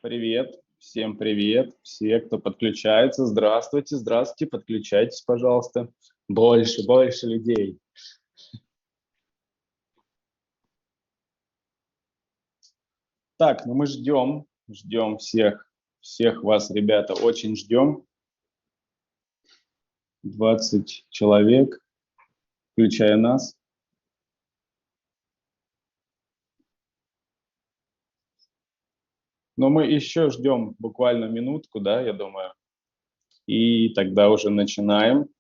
привет, всем привет, все, кто подключается, здравствуйте, здравствуйте, подключайтесь, пожалуйста, больше людей. Так, ну мы ждем всех вас, ребята, очень ждем. 20 человек, включая нас. Но мы еще ждем буквально минутку, да, я думаю. И тогда уже начинаем.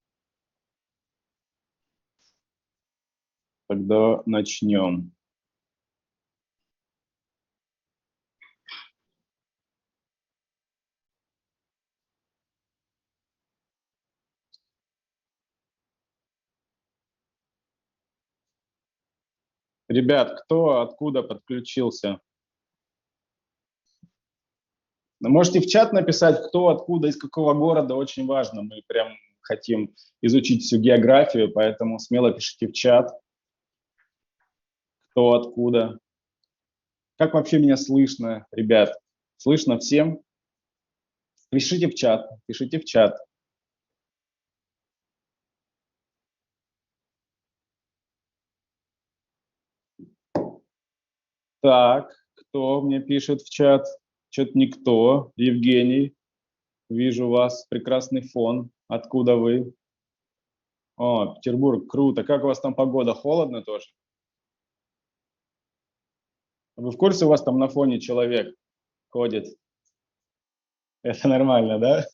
Тогда начнем. Ребят, кто откуда подключился? Можете в чат написать, кто откуда, из какого города, очень важно. Мы прям хотим изучить всю географию, поэтому смело пишите в чат, кто откуда. Как вообще меня слышно, ребят? Слышно всем? Пишите в чат, пишите в чат. Так, кто мне пишет в чат? Что-то никто. Евгений, вижу вас, прекрасный фон. Откуда вы? О, Петербург, круто. Как у вас там погода? Холодно тоже? Вы в курсе, у вас там на фоне человек ходит? Это нормально, да?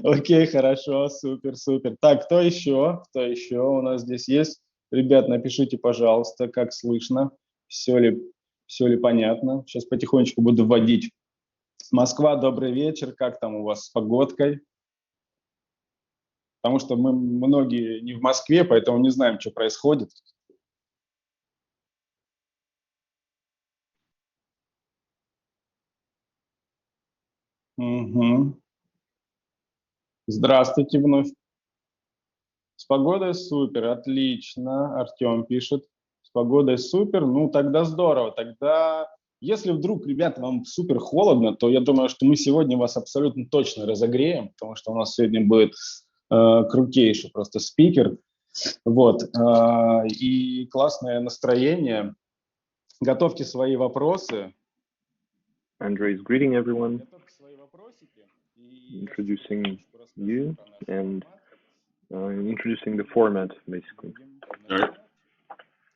Окей, хорошо, супер, супер. Так, кто еще? Кто еще у нас здесь есть? Ребят, напишите, пожалуйста, как слышно, все ли понятно. Сейчас потихонечку буду вводить. Москва, добрый вечер. Как там у вас с погодкой? Потому что мы многие не в Москве, поэтому не знаем, что происходит. Угу. Здравствуйте вновь. С погодой супер, отлично. Артем пишет. С погодой супер. Ну, тогда здорово. Тогда, если вдруг, ребят, вам супер холодно, то я думаю, что мы сегодня вас абсолютно точно разогреем, потому что у нас сегодня будет крутейший просто спикер. Вот. И классное настроение. Готовьте свои вопросы. Andre is greeting everyone, introducing you and introducing the format, basically.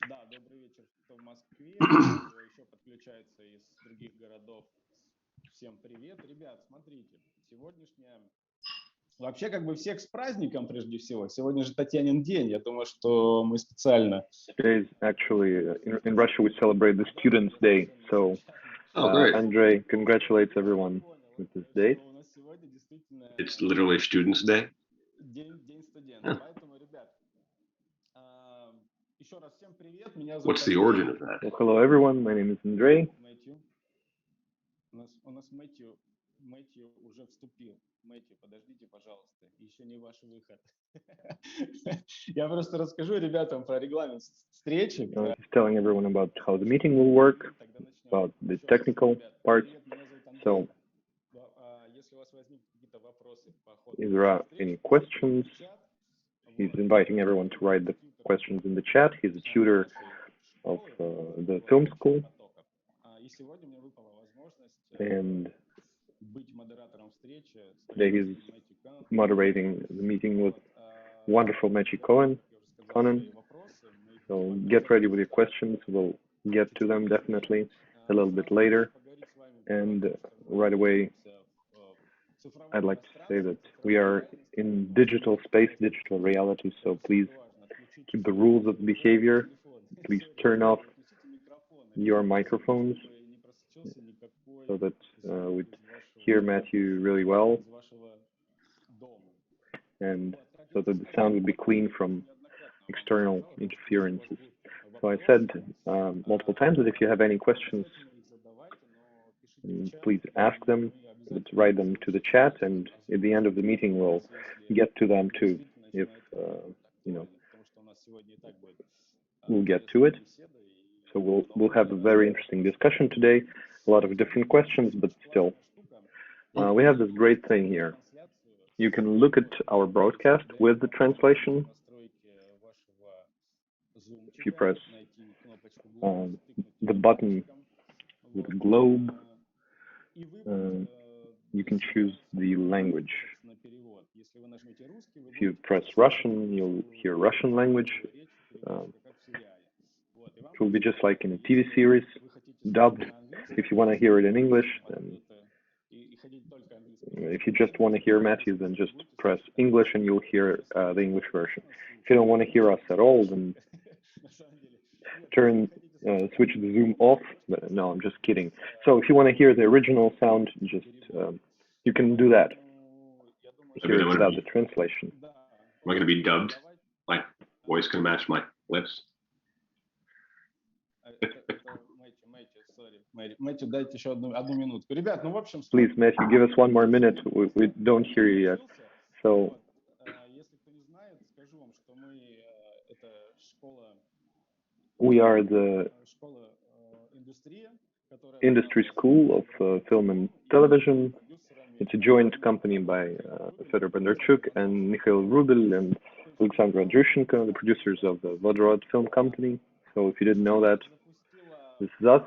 Да, добрый вечер, кто в Москве, кто еще подключается из других городов. Всем привет. Ребят, смотрите, сегодняшняя... Вообще, как бы всех с праздником, прежде всего. Сегодня же Татьянин день. Я думаю, что мы специально... Today is actually, in Russia, we celebrate the Students' Day. So, Andre congratulates everyone with this day. It's literally Students' Day? День студента. Поэтому, ребят, еще раз всем привет. Меня зовут... What's the origin of that? Well, hello, everyone. My name is Andre. Мэттью. У нас Мэттью уже вступил. Мэттью, подождите, пожалуйста, еще не ваш выход. Я просто расскажу ребятам про регламент встречи. He's telling everyone about how the meeting will work, about the technical parts. So, if there are any questions, he's inviting everyone to write the questions in the chat. He's a tutor of the film school. And today he's moderating the meeting with wonderful Мэттью Конен. So get ready with your questions. We'll get to them definitely a little bit later. And right away, I'd like to say that we are in digital space, digital reality. So please keep the rules of behavior. Please turn off your microphones so that we'd hear Мэттью really well, and so that the sound would be clean from external interferences. So I said multiple times that if you have any questions, please ask them, write them to the chat, and at the end of the meeting we'll get to them too, if we'll get to it. So we'll have a very interesting discussion today. a lot of different questions, but still. We have this great thing here. You can look at our broadcast with the translation. If you press the button with the globe, you can choose the language. If you press Russian, you'll hear Russian language. It will be just like in a TV series, dubbed. If you want to hear it in English, then if you just want to hear Мэттью, then just press English and you'll hear the English version. If you don't want to hear us at all, then switch the zoom off. No, I'm just kidding. So if you want to hear the original sound, just you can do that. Hear it without the translation. Am I going to be dubbed? My voice can match my lips? Мэттью, дайте еще одну минутку. Ребят, ну в общем... Please, Мэттью, give us one more minute. We don't hear you yet. So... Если кто не знает, скажу вам, что мы это школа... We are the industry school of film and television. It's a joint company by Fedor Bondarchuk and Mikhail Rubel and Alexandra Drushenko, the producers of the Vodorod Film Company. So if you didn't know that, this is us.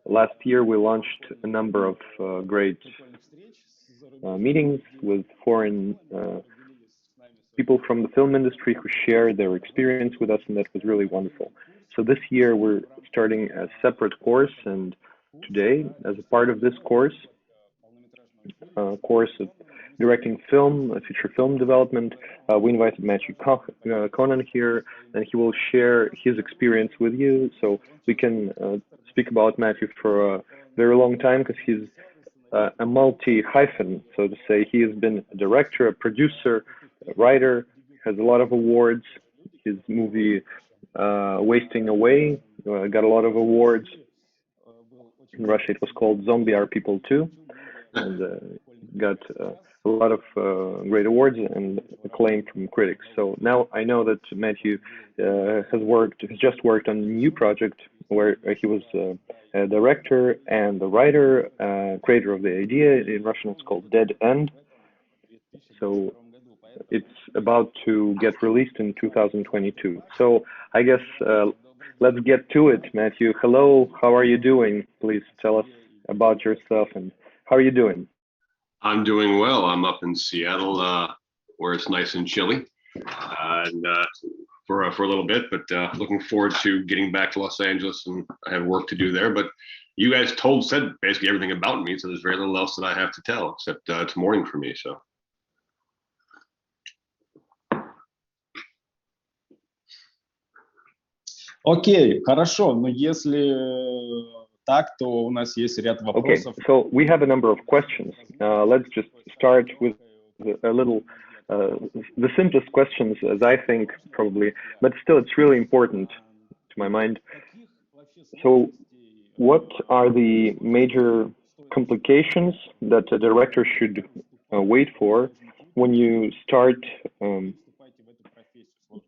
Last year we launched a number of great meetings with foreign people from the film industry who shared their experience with us, and that was really wonderful. So this year we're starting a separate course, and today, as a part of this course of directing film, feature film development, we invited Мэттью Конен here, and he will share his experience with you. So we can speak about Мэттью for a very long time because he's a multi-hyphen, so to say. He has been a director, a producer, a writer, has a lot of awards. His movie Wasting Away got a lot of awards. In Russia it was called Zombie Are People Too, and got a lot of great awards and acclaim from critics. So now I know that Мэттью has just worked on a new project where he was a director and the writer, creator of the idea. In Russian it's called Dead End. So it's about to get released in 2022. So I guess let's get to it, Мэттью. Hello, how are you doing? Please tell us about yourself and how are you doing? I'm doing well. I'm up in Seattle, where it's nice and chilly, and for a little bit. But looking forward to getting back to Los Angeles, and I have work to do there. But you guys said basically everything about me, so there's very little else that I have to tell, except it's morning for me. So. Окей, хорошо. Но если так, то у нас есть ряд вопросов. Okay, so we have a number of questions. Let's just start with a little, the simplest questions, as I think, probably, but still it's really important to my mind. So what are the major complications that a director should wait for when you start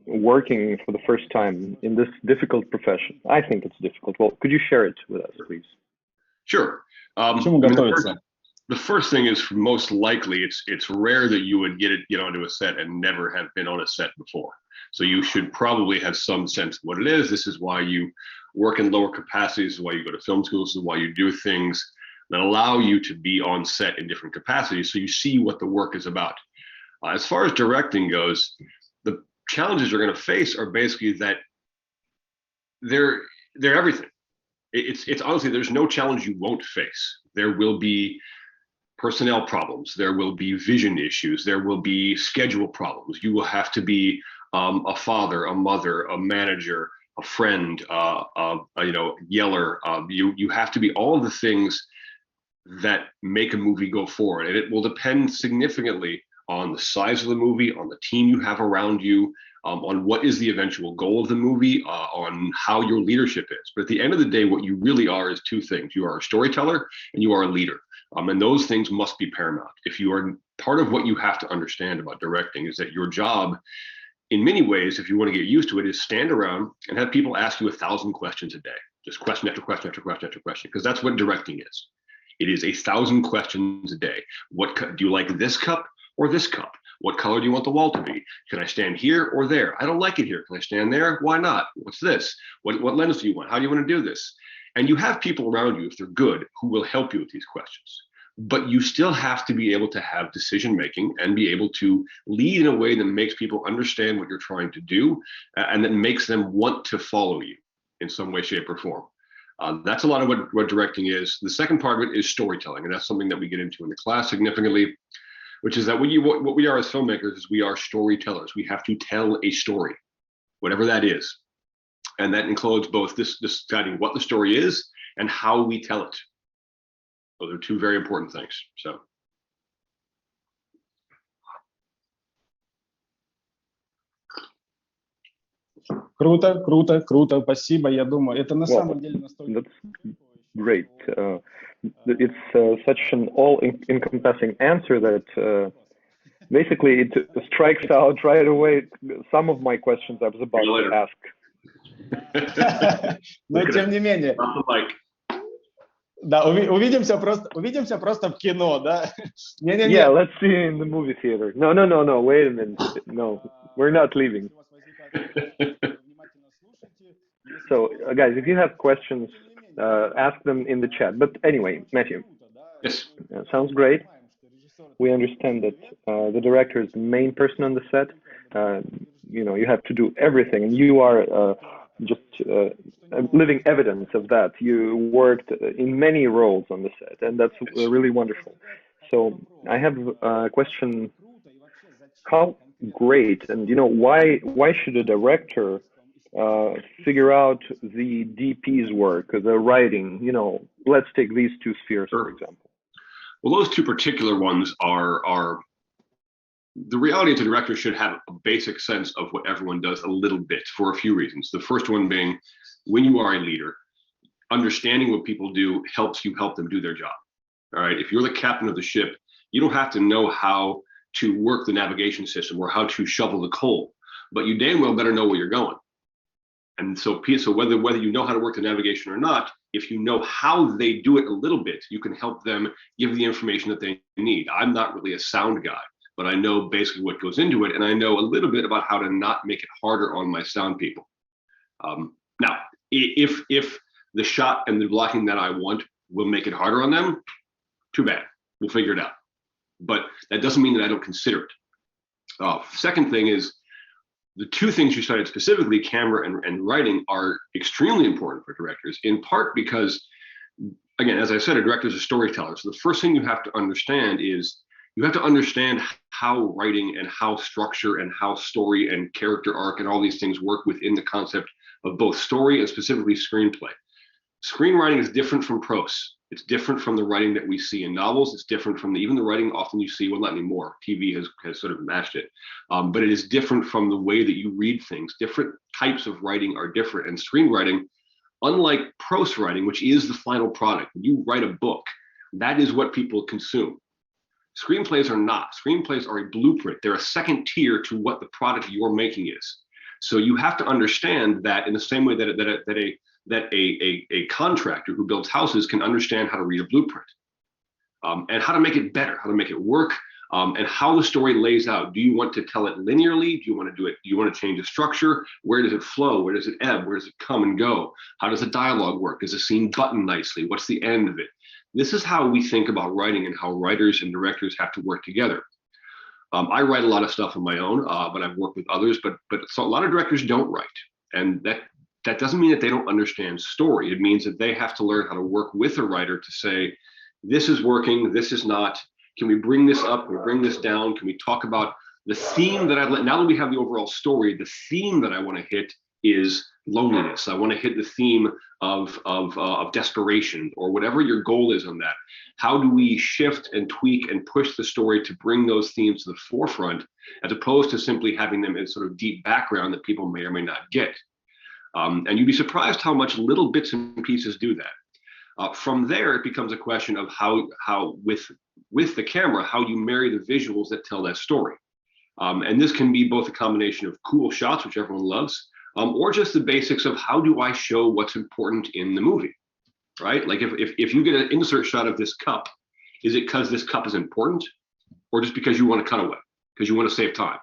working for the first time in this difficult profession? I think it's difficult. Well, could you share it with us, please? Sure. The first thing is, most likely, it's rare that you would get onto a set and never have been on a set before. So you should probably have some sense of what it is. This is why you work in lower capacities. This is why you go to film school. This is why you do things that allow you to be on set in different capacities, so you see what the work is about. As far as directing goes, the challenges you're going to face are basically that they're everything. It's honestly, there's no challenge you won't face. There will be personnel problems. There will be vision issues. There will be schedule problems. You will have to be a father, a mother, a manager, a friend, yeller. You have to be all of the things that make a movie go forward, and it will depend significantly on the size of the movie, on the team you have around you, on what is the eventual goal of the movie, on how your leadership is. But at the end of the day, what you really are is two things. You are a storyteller and you are a leader. And those things must be paramount. If you are, part of what you have to understand about directing is that your job, in many ways, if you want to get used to it, is stand around and have people ask you 1,000 questions a day. Just question after question after question after question, because that's what directing is. It is 1,000 questions a day. What do you like, this cup or this cup? What color do you want the wall to be? Can I stand here or there? I don't like it here. Can I stand there? Why not? What's this? What lens do you want? How do you want to do this? And you have people around you, if they're good, who will help you with these questions. But you still have to be able to have decision making and be able to lead in a way that makes people understand what you're trying to do and that makes them want to follow you in some way, shape, or form. That's a lot of what directing is. The second part of it is storytelling, and that's something that we get into in the class significantly, which is that what we are as filmmakers is we are storytellers. We have to tell a story, whatever that is. And that includes both deciding what the story is and how we tell it. Those are two very important things. So. Круто, круто, круто. Спасибо. Я думаю, это на самом деле настолько. That's great. It's such an all-encompassing answer that basically it strikes out right away some of my questions I was about to ask. Но тем не менее. Да, увидимся просто в кино, да? Yeah, let's see in the movie theater. No, wait a minute. No, we're not leaving. So, guys, if you have questions, ask them in the chat. But anyway, Мэттью, yes, sounds great. We understand that the director is the main person on the set. You have to do everything, and you are just living evidence of that. You worked in many roles on the set, and that's really wonderful. So I have a question: how great, and why should a director figure out the DP's work, the writing? Let's take these two spheres, for example. Well, those two particular ones are the reality is the director should have a basic sense of what everyone does a little bit for a few reasons. The first one being, when you are a leader, understanding what people do helps you help them do their job. All right, if you're the captain of the ship, you don't have to know how to work the navigation system or how to shovel the coal, but you damn well better know where you're going. And so whether you know how to work the navigation or not, if you know how they do it a little bit, you can help them give the information that they need. I'm not really a sound guy, but I know basically what goes into it, and I know a little bit about how to not make it harder on my sound people. Now, if the shot and the blocking that I want will make it harder on them, too bad. We'll figure it out. But that doesn't mean that I don't consider it. Second thing is, the two things you cited specifically, camera and writing, are extremely important for directors, in part because, again, as I said, a director is a storyteller. So the first thing you have to understand is you have to understand how writing and how structure and how story and character arc and all these things work within the concept of both story and specifically screenplay. Screenwriting is different from prose. It's different from the writing that we see in novels. It's different from even the writing often you see, well, not anymore. TV has sort of matched it. But it is different from the way that you read things. Different types of writing are different. And screenwriting, unlike prose writing, which is the final product, when you write a book, that is what people consume. Screenplays are not. Screenplays are a blueprint. They're a second tier to what the product you're making is. So you have to understand that in the same way that a contractor who builds houses can understand how to read a blueprint and how to make it better, how to make it work, and how the story lays out. Do you want to tell it linearly? Do you want to do it? Do you want to change the structure? Where does it flow? Where does it ebb? Where does it come and go? How does the dialogue work? Does the scene button nicely? What's the end of it? This is how we think about writing and how writers and directors have to work together. I write a lot of stuff on my own, but I've worked with others, but so a lot of directors don't write. And that doesn't mean that they don't understand story. It means that they have to learn how to work with a writer to say, this is working, this is not. Can we bring this up? Can we bring this down? Can we talk about the theme that now that we have the overall story, the theme that I want to hit is loneliness. I want to hit the theme of desperation, or whatever your goal is on that. How do we shift and tweak and push the story to bring those themes to the forefront, as opposed to simply having them in sort of deep background that people may or may not get? And you'd be surprised how much little bits and pieces do that. From there, it becomes a question of how with the camera, how you marry the visuals that tell that story. And this can be both a combination of cool shots, which everyone loves, or just the basics of how do I show what's important in the movie, right? Like if you get an insert shot of this cup, is it because this cup is important, or just because you want to cut away, because you want to save time?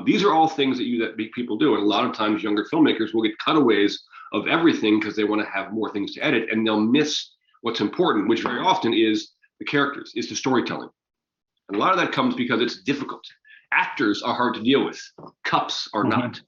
These are all things that people do, and a lot of times younger filmmakers will get cutaways of everything because they want to have more things to edit, and they'll miss what's important, which very often is the characters, is the storytelling. And a lot of that comes because it's difficult. Actors are hard to deal with. Cups are not.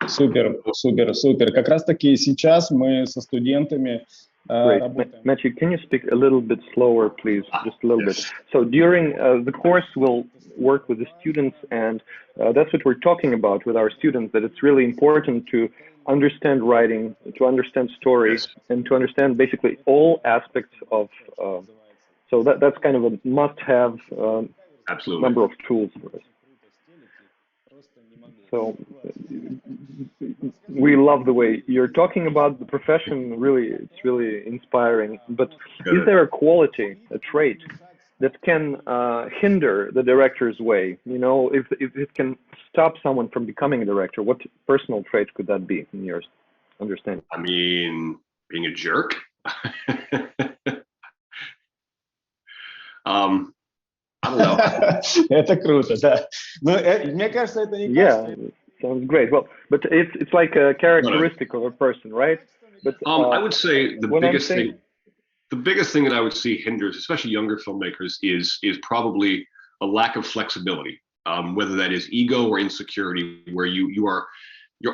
Супер, супер, супер. Как раз таки сейчас мы со студентами работаем. Мэттью, can you speak a little bit slower, please? Just a little bit. So during the course, we'll work with the students, and that's what we're talking about with our students, that it's really important to understand writing, to understand story, and to understand basically all aspects of, so that's kind of a must-have number of tools for us. So we love the way you're talking about the profession. Really, it's really inspiring. But is there a quality, a trait that can hinder the director's way? You know, if it can stop someone from becoming a director, what personal trait could that be in your understanding? I mean, being a jerk. I don't know. Это круто, да. Но мне кажется, это не кажется. Yeah, sounds great. Well, but it's like a characteristic of a person, right? But I would say the biggest thing that I would see hinders, especially younger filmmakers, is probably a lack of flexibility. Whether that is ego or insecurity, where you're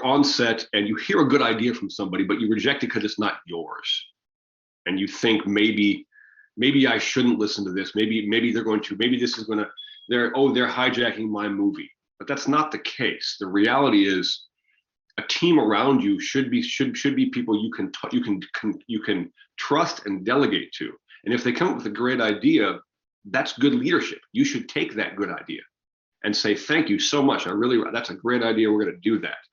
on set and you hear a good idea from somebody, but you reject it because it's not yours, and you think maybe I shouldn't listen to this. Maybe they're going to. Maybe this is going to. They're hijacking my movie. But that's not the case. The reality is, a team around you should be people you can trust and delegate to. And if they come up with a great idea, that's good leadership. You should take that good idea and say, "Thank you so much. That's a great idea. We're going to do that."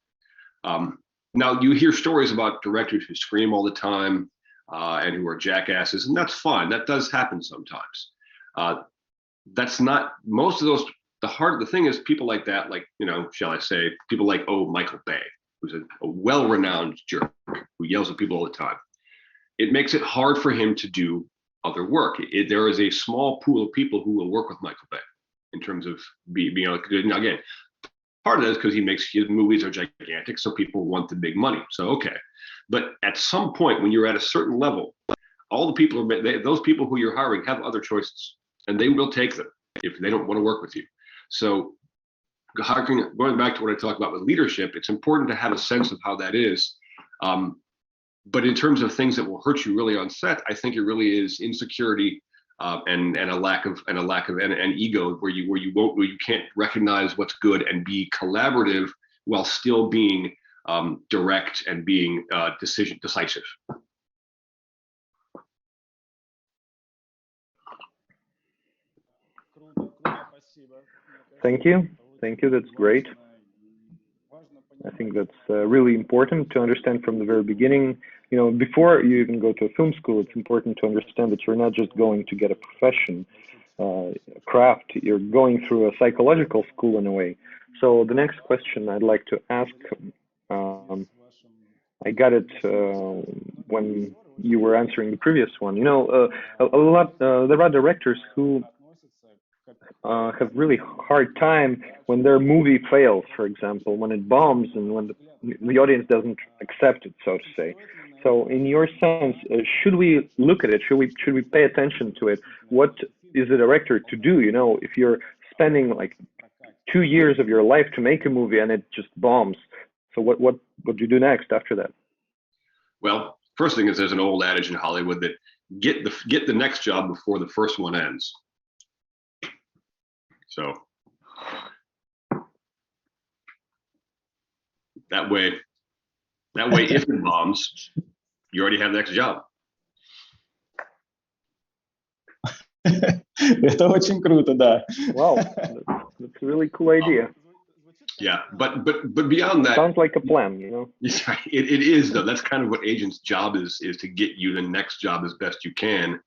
Now you hear stories about directors who scream all the time. And who are jackasses, and that's fine. That does happen sometimes. That's not most of those. The thing is, people like that, like, you know, shall I say, people like Michael Bay, who's a well-renowned jerk who yells at people all the time. It makes it hard for him to do other work. There is a small pool of people who will work with Michael Bay in terms of being good. Now again, part of that is because his movies are gigantic, so people want the big money. So okay. But at some point, when you're at a certain level, all the people those people who you're hiring have other choices, and they will take them if they don't want to work with you. So, going back to what I talked about with leadership, it's important to have a sense of how that is. But in terms of things that will hurt you really on set, I think it really is insecurity and a lack of ego, where you can't recognize what's good and be collaborative while still being direct and being decisive. Thank you. That's great. I think that's really important to understand from the very beginning. You know, before you even go to a film school, it's important to understand that you're not just going to get a profession, a craft. You're going through a psychological school in a way. So the next question I'd like to ask. I got it when you were answering the previous one. You know, there are directors who have really hard time when their movie fails, for example, when it bombs and when the audience doesn't accept it, so to say. So in your sense, should we look at it? Should we pay attention to it? What is a director to do? You know, if you're spending like 2 years of your life to make a movie and it just bombs, so what do you do next after that? Well, first thing is, there's an old adage in Hollywood that get the next job before the first one ends. So that way, if it bombs, you already have the next job. Это очень круто, да. Wow, that's a really cool idea. Yeah, but beyond that, sounds like a plan, you know. It is though. That's kind of what agent's job is to get you the next job as best you can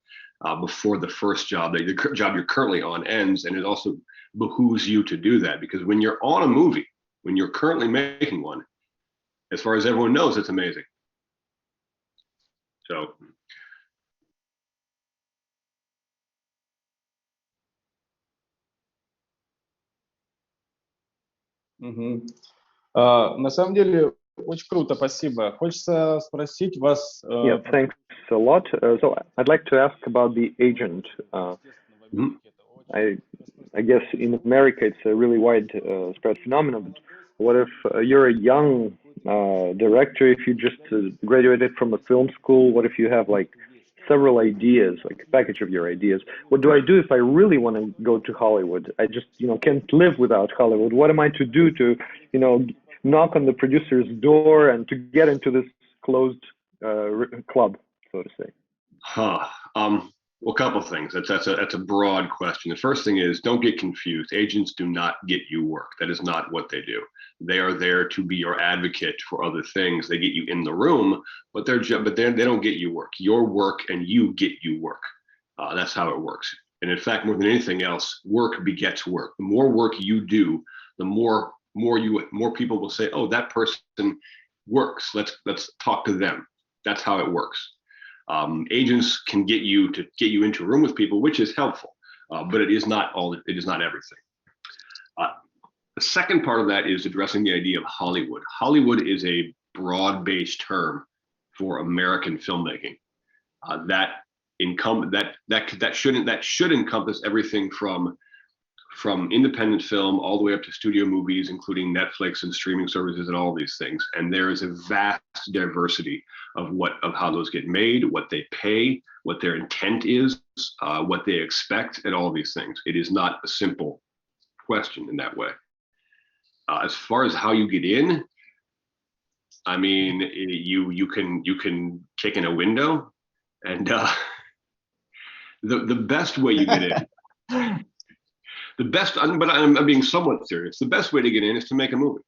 before the first job, the job you're currently on, ends, and it also behooves you to do that, because when you're on a movie, when you're currently making one, as far as everyone knows, it's amazing. So. На самом деле, очень круто, спасибо. Хочется спросить вас... Yeah, thanks a lot. So I'd like to ask about the agent. I guess in America it's a really widespread phenomenon. But what if you're a young director, if you just graduated from a film school, what if you have like several ideas, like a package of your ideas? What do I do if I really want to go to Hollywood? I just, can't live without Hollywood. What am I to do to, knock on the producer's door and to get into this closed club, so to say? Well, a couple of things. That's a broad question. The first thing is, don't get confused. Agents do not get you work. That is not what they do. They are there to be your advocate for other things. They get you in the room, but they don't get you work. Your work and you get you work. That's how it works. And in fact, more than anything else, work begets work. The more work you do, the more people will say, "Oh, that person works. Let's talk to them." That's how it works. Agents can get you into a room with people, which is helpful, but it is not everything. The second part of that is addressing the idea of Hollywood. Hollywood is a broad-based term for American filmmaking. That should encompass everything from independent film all the way up to studio movies, including Netflix and streaming services and all these things. And there is a vast diversity of how those get made, what they pay, what their intent is, what they expect, and all these things. It is not a simple question in that way. As far as how you get in, I mean, you can kick in a window, and the best way you get in. But I'm being somewhat serious. The best way to get in is to make a movie,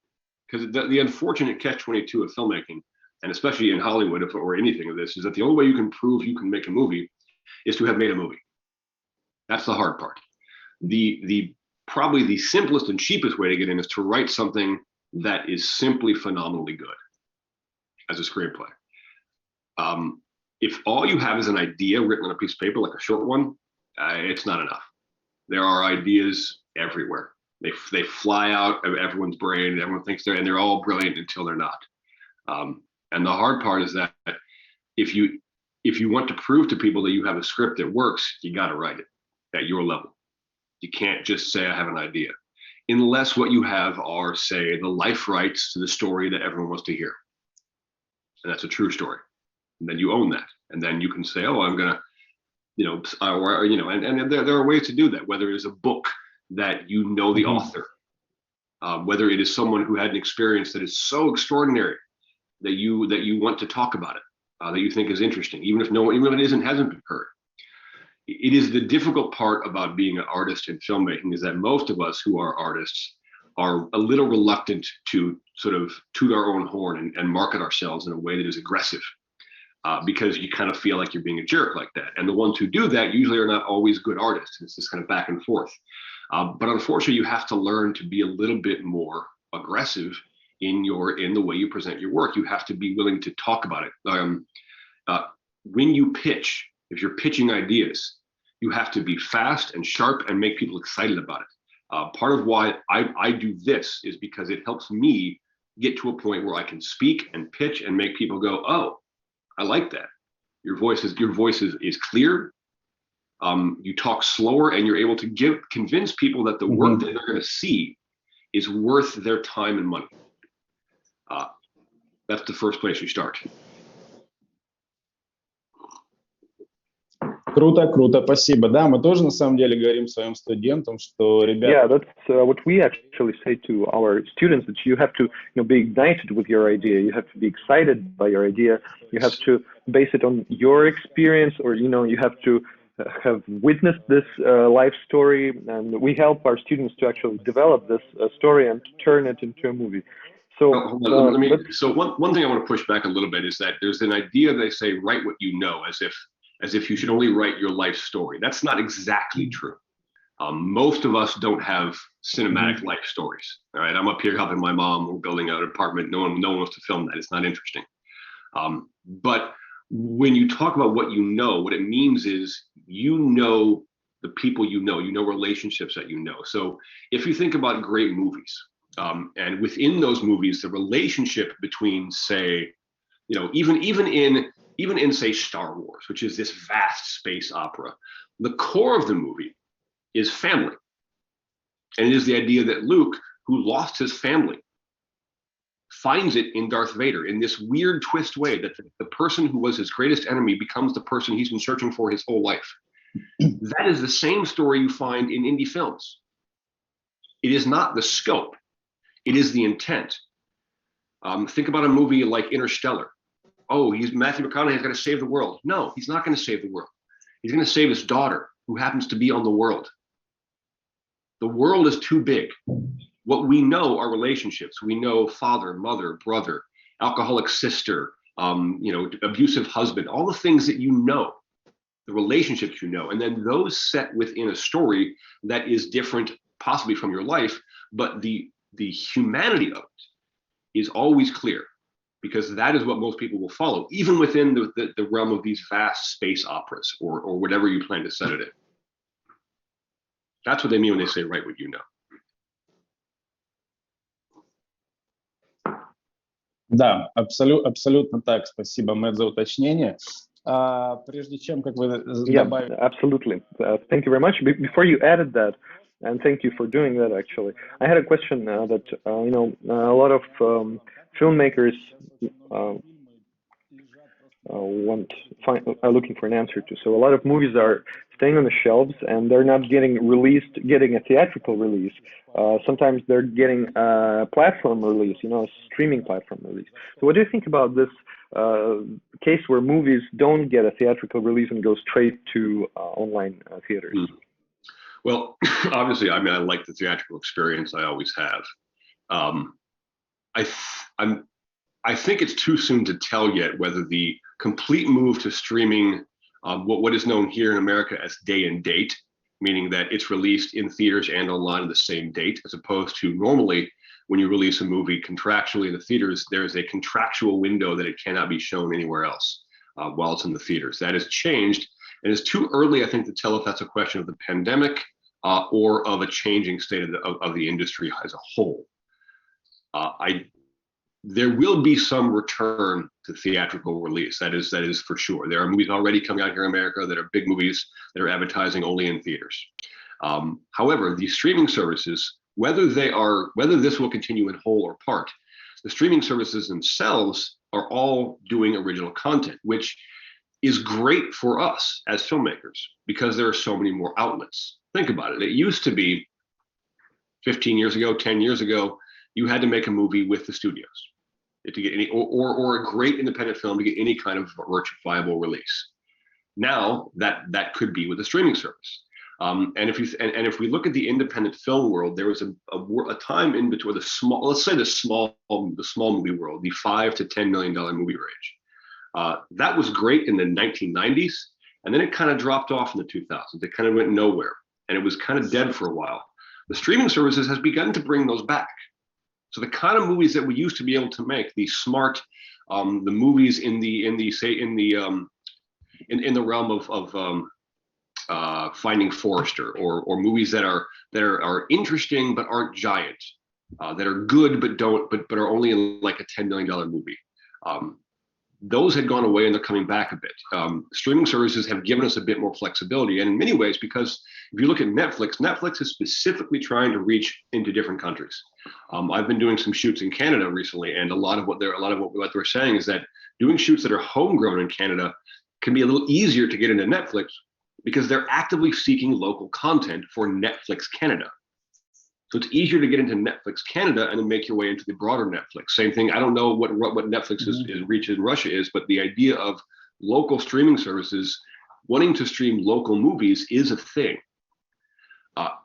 because the unfortunate catch-22 of filmmaking, and especially in Hollywood or anything of this, is that the only way you can prove you can make a movie is to have made a movie. That's the hard part. Probably the simplest and cheapest way to get in is to write something that is simply phenomenally good as a screenplay. If all you have is an idea written on a piece of paper, like a short one, it's not enough. There are ideas everywhere. They fly out of everyone's brain, and everyone thinks they're all brilliant until they're not. And the hard part is that if you want to prove to people that you have a script that works, you got to write it at your level. You can't just say, I have an idea, unless what you have are, say, the life rights to the story that everyone wants to hear. And that's a true story. And then you own that. And then you can say, oh, I'm going to, and there are ways to do that, whether it is a book that the author, whether it is someone who had an experience that is so extraordinary that you want to talk about it, that you think is interesting, even if it hasn't been heard. It is the difficult part about being an artist in filmmaking, is that most of us who are artists are a little reluctant to sort of toot our own horn and market ourselves in a way that is aggressive, because you kind of feel like you're being a jerk like that. And the ones who do that usually are not always good artists. It's this kind of back and forth. But unfortunately, you have to learn to be a little bit more aggressive in the way you present your work. You have to be willing to talk about it. When you pitch, if you're pitching ideas, you have to be fast and sharp and make people excited about it. Part of why I do this is because it helps me get to a point where I can speak and pitch and make people go, oh, I like that. Your voice is clear. You talk slower, and you're able to convince people that the work that they're going to see is worth their time and money. That's the first place you start. Круто, спасибо. Да, мы тоже на самом деле говорим своим студентам, что ребята... Yeah, that's what we actually say to our students, that you have to be ignited with your idea. You have to be excited by your idea. You have to base it on your experience, or you have to have witnessed this life story. And we help our students to actually develop this story and turn it into a movie. So, so one thing I want to push back a little bit is that there's an idea they say, write what you know, as if you should only write your life story. That's not exactly true. Most of us don't have cinematic life stories. All right, I'm up here helping my mom. We're building out an apartment. No one wants to film that. It's not interesting. But when you talk about what you know, what it means is you know the people you know relationships that you know. So if you think about great movies, and within those movies, the relationship between, say, even in say Star Wars, which is this vast space opera, the core of the movie is family. And it is the idea that Luke, who lost his family, finds it in Darth Vader in this weird twist way that the person who was his greatest enemy becomes the person he's been searching for his whole life. That is the same story you find in indie films. It is not the scope, it is the intent. Think about a movie like Interstellar. Oh, Matthew McConaughey's got to save the world. No, he's not going to save the world. He's going to save his daughter, who happens to be on the world. The world is too big. What we know are relationships. We know father, mother, brother, alcoholic sister, abusive husband, all the things that you know, the relationships you know, and then those set within a story that is different, possibly from your life, but the humanity of it is always clear, because that is what most people will follow, even within the realm of these vast space operas or whatever you plan to set it in. That's what they mean when they say write what you know. Да, абсолютно так. Спасибо, Мэтт, за уточнение. Прежде чем, как вы добавили... Yeah, absolutely. Thank you very much. Before you added that, and thank you for doing that, actually, I had a question that, a lot of filmmakers are looking for an answer to. So a lot of movies are staying on the shelves and they're not getting a theatrical release. Sometimes they're getting a platform release, a streaming platform release. So what do you think about this case where movies don't get a theatrical release and go straight to online theaters? Well, obviously, I like the theatrical experience. I always have. I think it's too soon to tell yet whether the complete move to streaming, what is known here in America as day and date, meaning that it's released in theaters and online on the same date, as opposed to normally when you release a movie contractually in the theaters, there is a contractual window that it cannot be shown anywhere else while it's in the theaters. That has changed, and it's too early, I think, to tell if that's a question of the pandemic or of a changing state of the industry as a whole. There will be some return to theatrical release. That is for sure. There are movies already coming out here in America that are big movies that are advertising only in theaters. However, the streaming services, whether this will continue in whole or part, the streaming services themselves are all doing original content, which is great for us as filmmakers because there are so many more outlets. Think about it. It used to be 15 years ago, 10 years ago, you had to make a movie with the studios to get any, or a great independent film to get any kind of viable release. Now that could be with a streaming service. And if we look at the independent film world, there was a time in between the small movie world, the $5 to $10 million movie range. That was great in the 1990s, and then it kind of dropped off in the 2000s. It kind of went nowhere, and it was kind of dead for a while. The streaming services has begun to bring those back. So the kind of movies that we used to be able to make, the smart, the movies in the realm of Finding Forrester, or movies that are interesting but aren't giant, that are good but are only in like a $10 million movie. Those had gone away and they're coming back a bit. Streaming services have given us a bit more flexibility, and in many ways, because if you look at Netflix is specifically trying to reach into different countries. I've been doing some shoots in Canada recently, and a lot of what they're saying is that doing shoots that are homegrown in Canada can be a little easier to get into Netflix because they're actively seeking local content for Netflix Canada. So it's easier to get into Netflix Canada and then make your way into the broader Netflix. Same thing. I don't know what Netflix's reach in Russia is, but the idea of local streaming services wanting to stream local movies is a thing.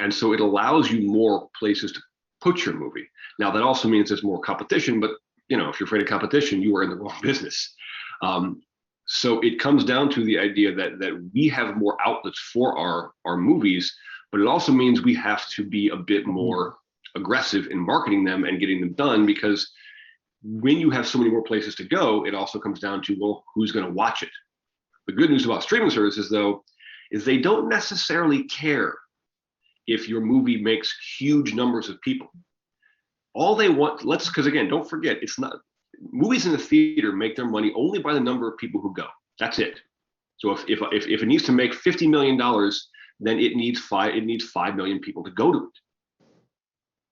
And so it allows you more places to put your movie. Now, that also means there's more competition, but if you're afraid of competition, you are in the wrong business. So it comes down to the idea that we have more outlets for our movies, but it also means we have to be a bit more aggressive in marketing them and getting them done, because when you have so many more places to go, it also comes down to, well, who's going to watch it? The good news about streaming services, though, is they don't necessarily care if your movie makes huge numbers of people. All they want, because again, don't forget, it's not, movies in the theater make their money only by the number of people who go. That's it. So if it needs to make $50 million, then it needs 5 million people to go to it.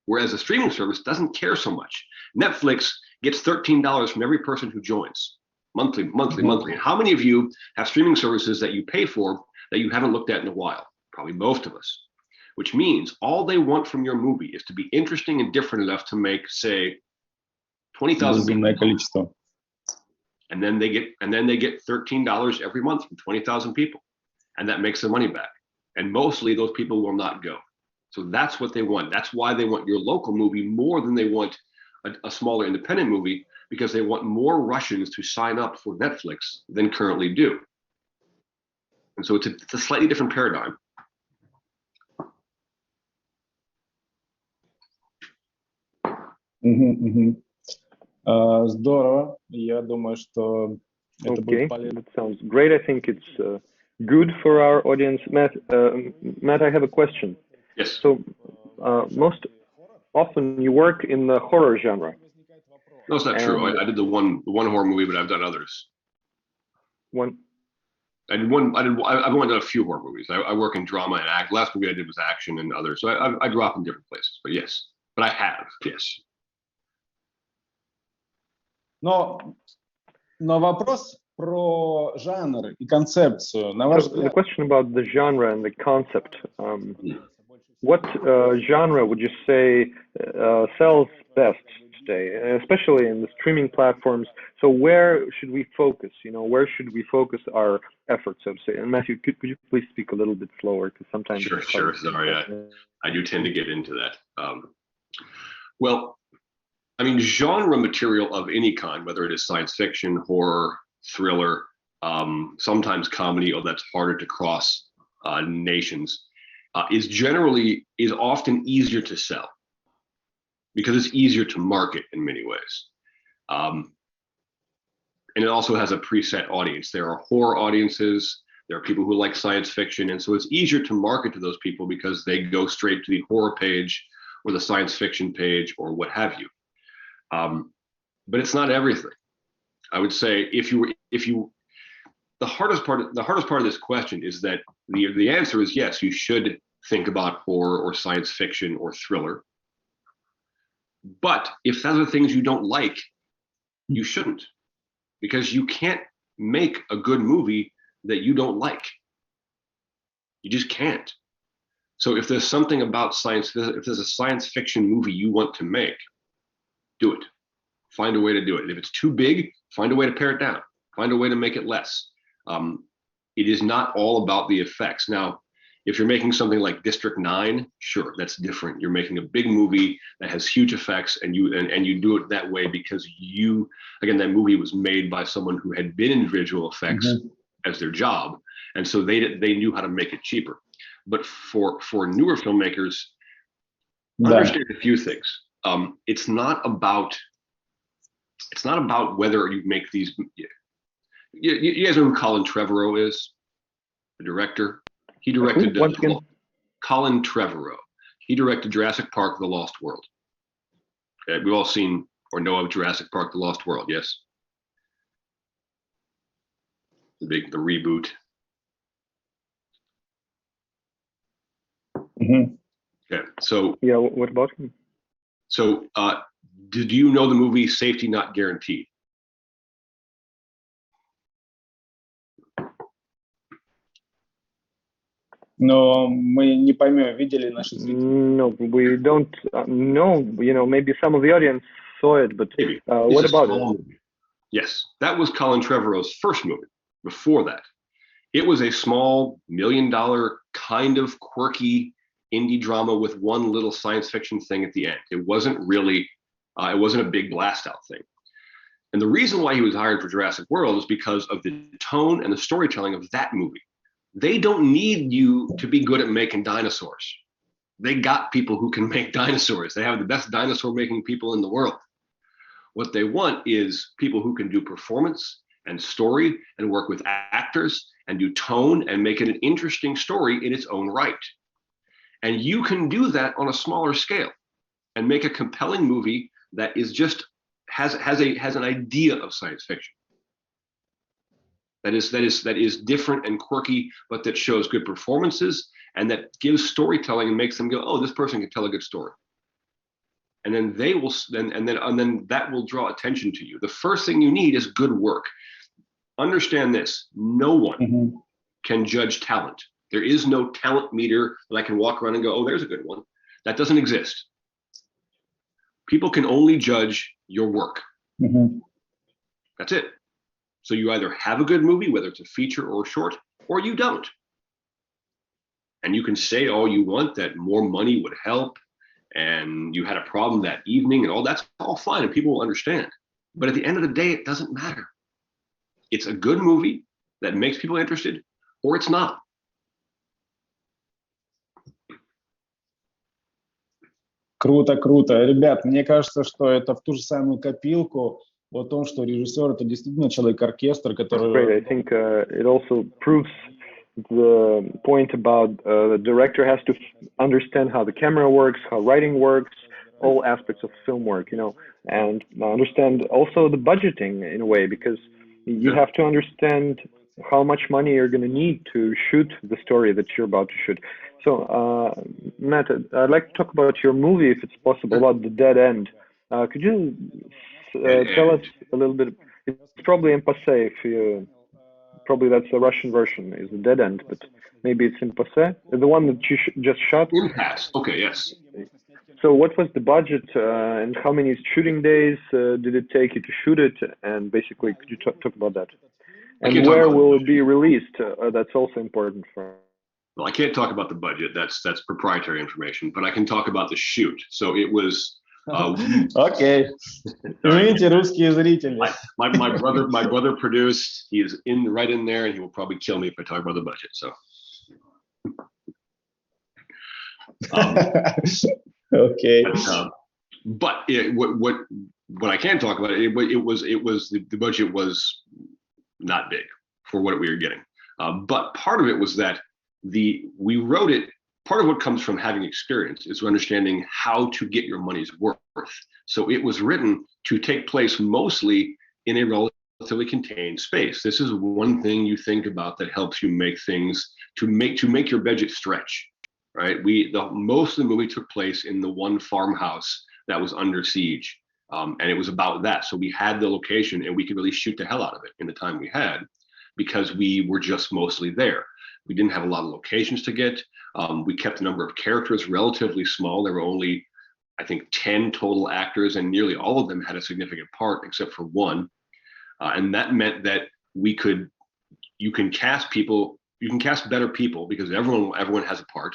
Whereas a streaming service doesn't care so much. Netflix gets $13 from every person who joins, monthly. And how many of you have streaming services that you pay for that you haven't looked at in a while? Probably most of us. Which means all they want from your movie is to be interesting and different enough to make, say, 20,000 people. And then they get $13 every month from 20,000 people, and that makes their money back. And mostly those people will not go. So that's what they want. That's why they want your local movie more than they want a smaller independent movie, because they want more Russians to sign up for Netflix than currently do. And so it's a slightly different paradigm. Здорово. Я думаю, что это будет полезно. That sounds great. I think it's good for our audience. Matt, I have a question. Yes. So most often you work in the horror genre. No, it's not true. I did the one horror movie, but I've done others. I've only done a few horror movies. I work in drama and act. Last movie I did was action and others. So I drop in different places. But yes, but I have, yes. Но вопрос про жанр и концепцию. На ваш взгляд, the question about the genre and the concept. What genre would you say sells best today, especially in the streaming platforms? So where should we focus? Where should we focus our efforts, so to say? And Matthew, could you please speak a little bit slower, because sometimes sure. Sorry, I do tend to get into that. Well, I mean, genre material of any kind, whether it is science fiction, horror, thriller, sometimes comedy, that's harder to cross nations, is often easier to sell because it's easier to market in many ways. And it also has a preset audience. There are horror audiences, there are people who like science fiction, and so it's easier to market to those people because they go straight to the horror page or the science fiction page or what have you. But it's not everything. I would say the hardest part of this question is that the answer is yes, you should think about horror or science fiction or thriller. But if those are things you don't like, you shouldn't, because you can't make a good movie that you don't like. You just can't. So if there's something about if there's a science fiction movie you want to make, do it. Find a way to do it. If it's too big, find a way to pare it down. Find a way to make it less. It is not all about the effects. Now, if you're making something like District 9, sure, that's different. You're making a big movie that has huge effects, and you do it that way because that movie was made by someone who had been in visual effects as their job, and so they knew how to make it cheaper. But for newer filmmakers, understand a few things. It's not about whether you make these. You guys know who Colin Trevorrow is, the director. He directed Colin Trevorrow. He directed Jurassic Park: The Lost World. Okay, we've all seen or know of Jurassic Park: The Lost World, yes? The reboot. Okay, so yeah, what about him? So, did you know the movie Safety Not Guaranteed? Но мы не поймем, видели наши зрители? No, we don't know. Maybe some of the audience saw it, but what about it? Yes, that was Colin Trevorrow's first movie. Before that, it was a small $1 million kind of quirky indie drama with one little science fiction thing at the end. It wasn't really, it wasn't a big blast out thing. And the reason why he was hired for Jurassic World is because of the tone and the storytelling of that movie. They don't need you to be good at making dinosaurs. They got people who can make dinosaurs. They have the best dinosaur making people in the world. What they want is people who can do performance and story and work with actors and do tone and make it an interesting story in its own right. And you can do that on a smaller scale and make a compelling movie that is just has an idea of science fiction. That is different and quirky, but that shows good performances and that gives storytelling and makes them go, oh, this person can tell a good story. And then they will, and then that will draw attention to you. The first thing you need is good work. Understand this: no one can judge talent. There is no talent meter that I can walk around and go, oh, there's a good one. That doesn't exist. People can only judge your work. That's it. So you either have a good movie, whether it's a feature or a short, or you don't. And you can say all you want that more money would help and you had a problem that evening and all that's all fine and people will understand. But at the end of the day, it doesn't matter. It's a good movie that makes people interested or it's not. Круто, круто. Ребят, мне кажется, что это в ту же самую копилку о том, что режиссер — это действительно человек-оркестр, который... Great. I think it also proves the point about the director has to understand how the camera works, how writing works, all aspects of film work, you know, and understand also the budgeting in a way, because you have to understand how much money you're going to need to shoot the story that you're about to shoot. So, Matt, I'd like to talk about your movie, if it's possible, about The Dead End. Could you tell us a little bit? It's probably in passé, if you... Probably that's the Russian version, is The Dead End, but maybe it's in passé. The one that you just shot? In pass. Okay, yes. So what was the budget and how many shooting days did it take you to shoot it? And basically, could you talk about that? And where will it be released? That's also important for... Well, I can't talk about the budget. That's proprietary information, but I can talk about the shoot. So it was... Окей. Извините, русские зрители. My brother produced. He is right in there, and he will probably kill me if I talk about the budget. So, okay. But what I can talk about it was the budget was not big for what we were getting. But part of it was that we wrote it. Part of what comes from having experience is understanding how to get your money's worth. So it was written to take place mostly in a relatively contained space. This is one thing you think about that helps you make things to make your budget stretch, right? Most of the movie took place in the one farmhouse that was under siege, and it was about that. So we had the location and we could really shoot the hell out of it in the time we had because we were just mostly there. We didn't have a lot of locations to get. We kept the number of characters relatively small. There were only, I think, 10 total actors, and nearly all of them had a significant part except for one. And that meant that you can cast better people because everyone has a part.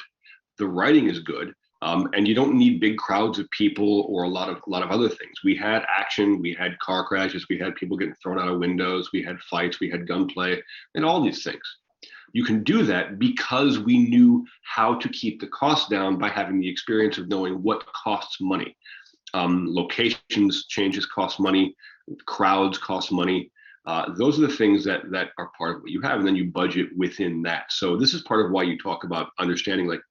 The writing is good, and you don't need big crowds of people or a lot of other things. We had action, we had car crashes, we had people getting thrown out of windows, we had fights, we had gunplay, and all these things. You can do that because we knew how to keep the cost down by having the experience of knowing what costs money. Locations changes cost money, crowds cost money. Those are the things that are part of what you have, and then you budget within that. So this is part of why you talk about understanding, like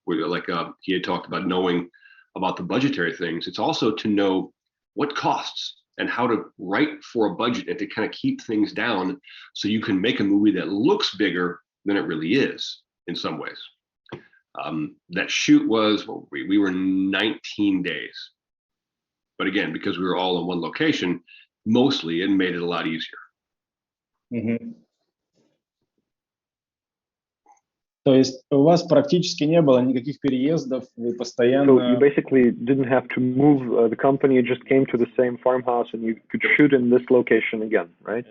he had talked about knowing about the budgetary things. It's also to know what costs and how to write for a budget and to kind of keep things down so you can make a movie that looks bigger than it really is in some ways. That shoot was, we were 19 days. But again, because we were all in one location, mostly it made it a lot easier. То есть у вас практически не было никаких переездов, вы постоянно... So you basically didn't have to move the company, you just came to the same farmhouse and you could shoot in this location again, right?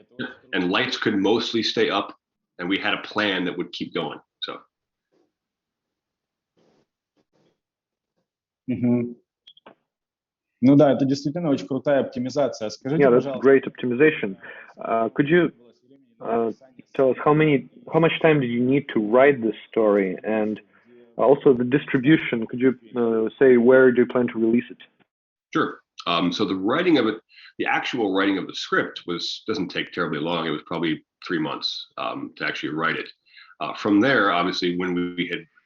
And lights could mostly stay up. And we had a plan that would keep going. So. Ну да, это действительно очень крутая оптимизация. Скажите, yeah, that's пожалуйста. Great optimization. Could you tell us how much time did you need to write this story, and also the distribution? Could you say where do you plan to release it? Sure. So the writing of it, the actual writing of the script doesn't take terribly long. It was probably 3 months to actually write it. From there, obviously,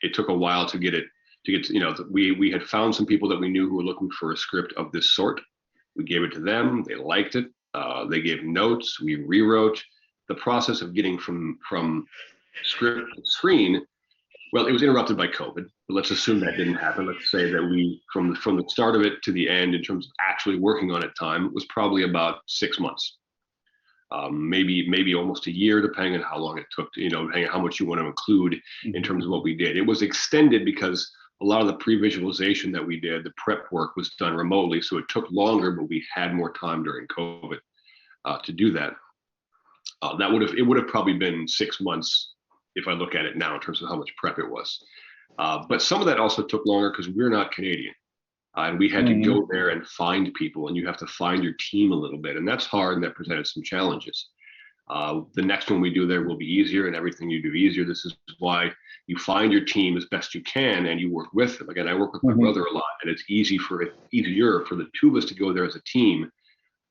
it took a while to get we had found some people that we knew who were looking for a script of this sort. We gave it to them. They liked it. They gave notes. We rewrote. The process of getting from script to screen, well, it was interrupted by COVID, but let's assume that didn't happen. Let's say that we, from the start of it to the end, in terms of actually working on it time, was probably about 6 months. Maybe almost a year, depending on how long it took, depending on how much you want to include in terms of what we did. It was extended because a lot of the pre-visualization that we did, the prep work, was done remotely, so it took longer, but we had more time during COVID to do that. It would have probably been 6 months if I look at it now in terms of how much prep it was. But some of that also took longer because we're not Canadian. And we had to go there and find people, and you have to find your team a little bit. And that's hard, and that presented some challenges. The next one we do there will be easier, and everything you do easier. This is why you find your team as best you can, and you work with them. Again, I work with my brother a lot, and it's easier for the two of us to go there as a team,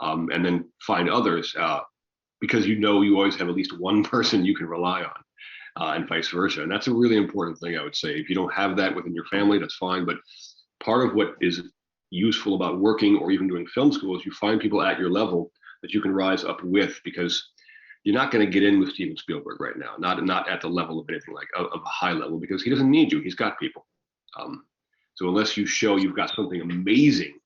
and then find others, because you always have at least one person you can rely on. And vice versa. And that's a really important thing, I would say. If you don't have that within your family, that's fine. But part of what is useful about working or even doing film school is you find people at your level that you can rise up with, because you're not going to get in with Steven Spielberg right now, not at the level of anything like of a high level, because he doesn't need you. He's got people. So unless you show you've got something amazing,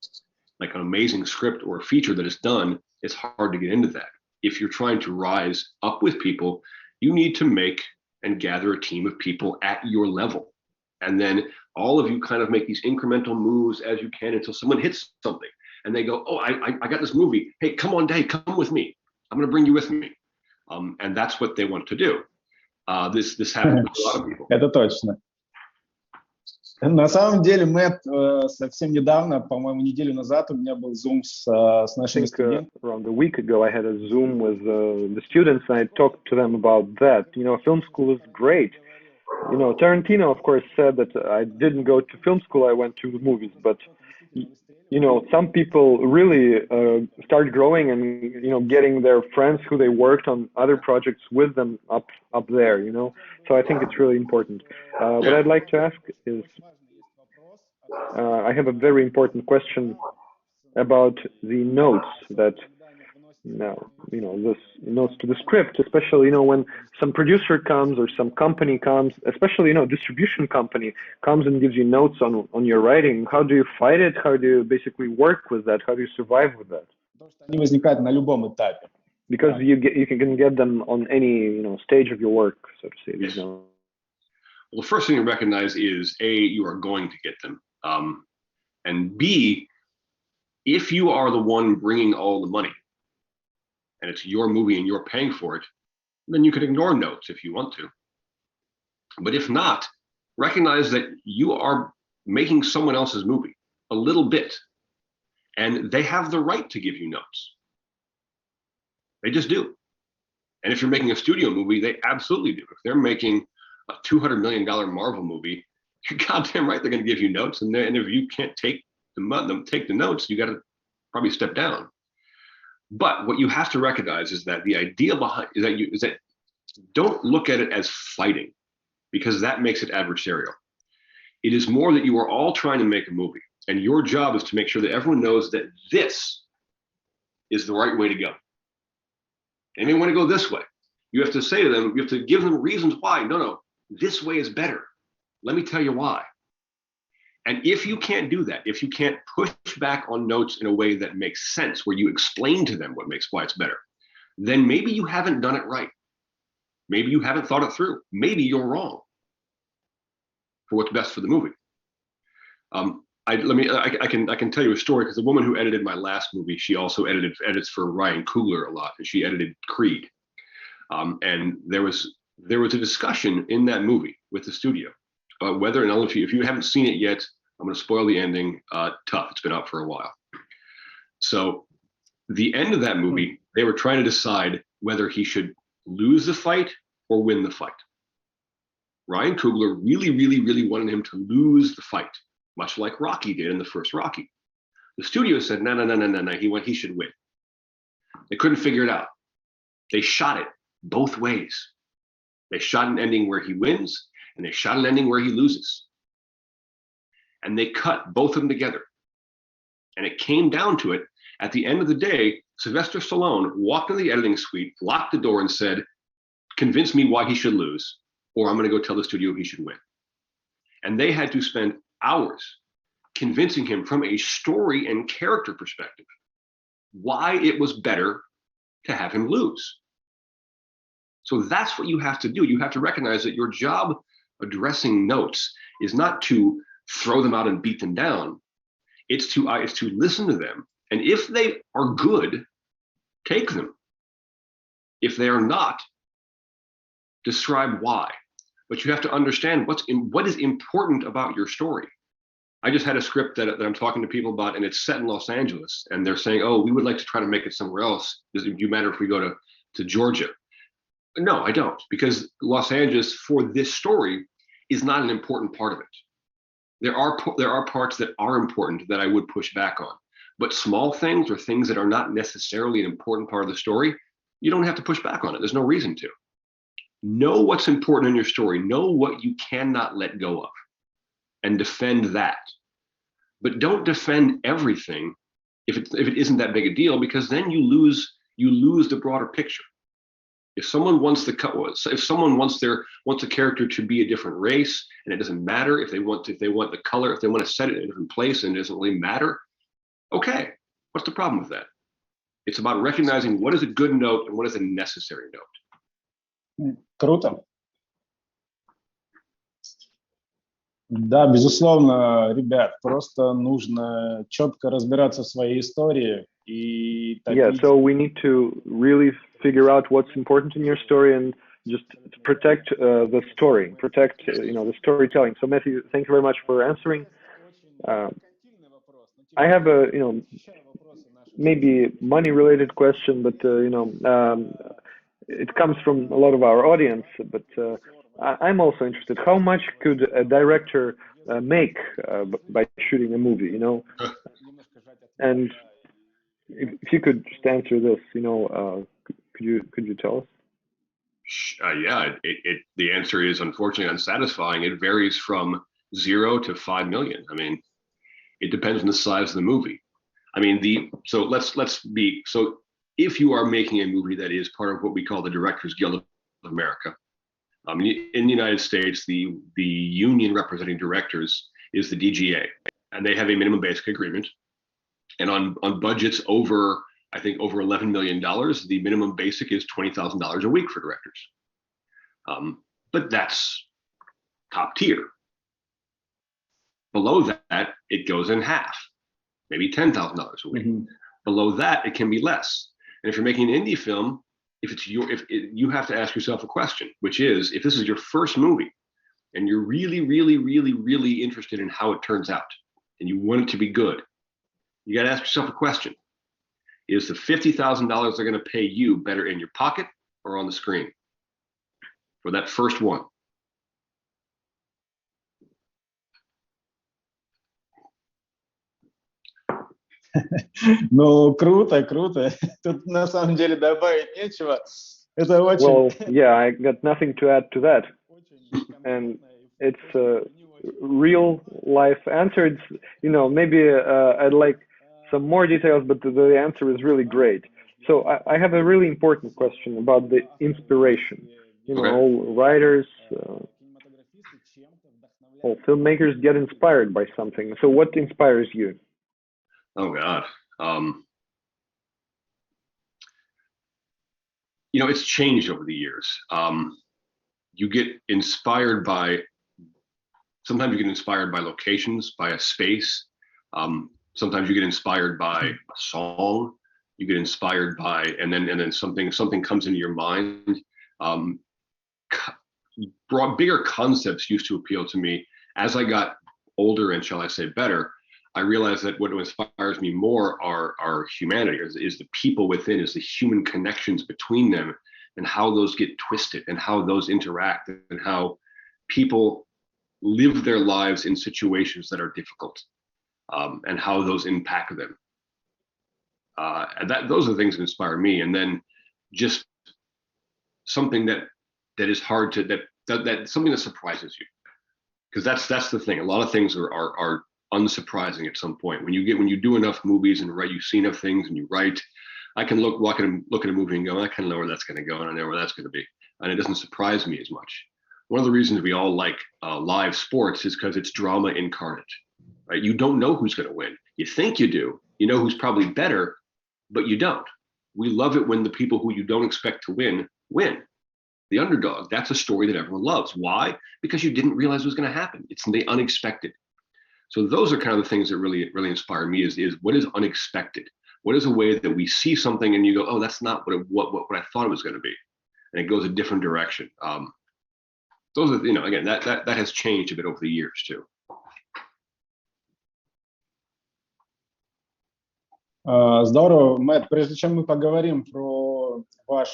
like an amazing script or a feature that is done, it's hard to get into that. If you're trying to rise up with people, you need to make and gather a team of people at your level. And then all of you kind of make these incremental moves as you can until someone hits something. And they go, oh, I got this movie. Hey, come on, Dave, come with me. I'm going to bring you with me. And that's what they want to do. This happens with a lot of people. Это точно. На самом деле, Мэтт, совсем недавно, по-моему, неделю назад у меня был Zoom с нашими студентами. Around a week ago, I had a Zoom with the students, and I talked to them about that. Film school is great. Tarantino, of course, said that I didn't go to film school, I went to the movies. But, some people really start growing and, getting their friends who they worked on other projects with them up there, So I think it's really important. What I'd like to ask is, I have a very important question about the notes that, this notes to the script, especially, when some producer comes or some company comes, especially, distribution company comes and gives you notes on your writing. How do you fight it? How do you basically work with that? How do you survive with that? Они возникают на любом этапе. Because you can get them on any, stage of your work, so to say. Yes. Well, the first thing to recognize is A, you are going to get them. And B, if you are the one bringing all the money, and it's your movie and you're paying for it, then you can ignore notes if you want to. But if not, recognize that you are making someone else's movie a little bit, and they have the right to give you notes. They just do. And if you're making a studio movie, they absolutely do. If they're making a $200 million Marvel movie, you're goddamn right they're going to give you notes. And if you can't take the notes, you got to probably step down. But what you have to recognize is that the idea behind is that don't look at it as fighting, because that makes it adversarial. It is more that you are all trying to make a movie, and your job is to make sure that everyone knows that this is the right way to go. And they want to go this way. You have to say to them, you have to give them reasons why. No, this way is better. Let me tell you why. And if you can't do that, if you can't push back on notes in a way that makes sense, where you explain to them why it's better, then maybe you haven't done it right. Maybe you haven't thought it through. Maybe you're wrong for what's best for the movie. I can tell you a story, because the woman who edited my last movie, she also edits for Ryan Coogler a lot, and she edited Creed. And there was a discussion in that movie with the studio about whether, and if you haven't seen it yet, I'm going to spoil the ending. Tough. It's been out for a while. So the end of that movie, they were trying to decide whether he should lose the fight or win the fight. Ryan Coogler really, really, really wanted him to lose the fight, much like Rocky did in the first Rocky. The studio said, no, he should win. They couldn't figure it out. They shot it both ways. They shot an ending where he wins, and they shot an ending where he loses. And they cut both of them together. And it came down to it. At the end of the day, Sylvester Stallone walked in the editing suite, locked the door, and said, convince me why he should lose, or I'm going to go tell the studio he should win. And they had to spend hours convincing him from a story and character perspective why it was better to have him lose. So that's what you have to do. You have to recognize that your job addressing notes is not to throw them out and beat them down. It's to listen to them. And if they are good, take them. If they are not, describe why. But you have to understand what is important about your story. I just had a script that I'm talking to people about, and it's set in Los Angeles, and they're saying, oh, we would like to try to make it somewhere else. Does it matter if we go to Georgia? No, I don't, because Los Angeles for this story is not an important part of it. There are parts that are important that I would push back on, but small things or things that are not necessarily an important part of the story, you don't have to push back on it. There's no reason to. Know what's important in your story. Know what you cannot let go of, and defend that. But don't defend everything if it isn't that big a deal, because then you lose the broader picture. If someone wants a character to be a different race, and it doesn't matter if they want the color, if they want to set it in a different place and it doesn't really matter, okay, what's the problem with that? It's about recognizing what is a good note and what is a necessary note. Круто. Да, безусловно, ребят, просто нужно четко разбираться в своей истории и Yeah, so we need to really figure out what's important in your story and just protect the story, protect the storytelling. So Matthew, thank you very much for answering. I have a maybe money related question, but it comes from a lot of our audience, but I'm also interested. How much could a director make by shooting a movie? And if you could just answer this, could you tell us? Yeah, the answer is unfortunately unsatisfying. It varies from 0 to 5 million. I mean, it depends on the size of the movie. I mean, so if you are making a movie that is part of what we call the Directors Guild of America, in the United States, the union representing directors is the DGA, and they have a minimum basic agreement. And on budgets over $11 million, the minimum basic is $20,000 a week for directors. But that's top tier. Below that, it goes in half, maybe $10,000 a week. Mm-hmm. Below that, it can be less. And if you're making an indie film, you have to ask yourself a question, which is, if this is your first movie and you're really, really, really, really interested in how it turns out and you want it to be good, you got to ask yourself a question. Is the $50,000 they're going to pay you better in your pocket or on the screen for that first one? Ну, круто. Тут на самом деле добавить нечего. Это очень... Well, yeah, I got nothing to add to that. And it's a real life answer. It's, maybe I'd like some more details, but the answer is really great. So I have a really important question about the inspiration. All writers, all filmmakers get inspired by something. So what inspires you? Oh God. It's changed over the years. You get inspired sometimes you get inspired by locations, by a space. Sometimes you get inspired by a song. You get inspired by, and then something comes into your mind. Bigger concepts used to appeal to me. As I got older and, shall I say, better, I realized that what inspires me more are humanity, is the people within, is the human connections between them and how those get twisted and how those interact and how people live their lives in situations that are difficult, and how those impact them. And those are the things that inspire me. And then just something that is hard to, that something that surprises you. Because that's the thing. A lot of things are unsurprising at some point. When you do enough movies and write, you see enough things and you write, I can look at a movie and go, I kind of know where that's going to go, and I know where that's going to be. And it doesn't surprise me as much. One of the reasons we all like live sports is because it's drama incarnate, right? You don't know who's going to win. You think you do. You know who's probably better, but you don't. We love it when the people who you don't expect to win. The underdog. That's a story that everyone loves. Why? Because you didn't realize it was going to happen. It's the unexpected. So those are kind of the things that really inspire me is what is unexpected? What is a way that we see something and you go, oh, that's not what I thought it was going to be. And it goes a different direction. Those are, again, that has changed a bit over the years too. Здорово, Мэтт, прежде чем мы поговорим про ваш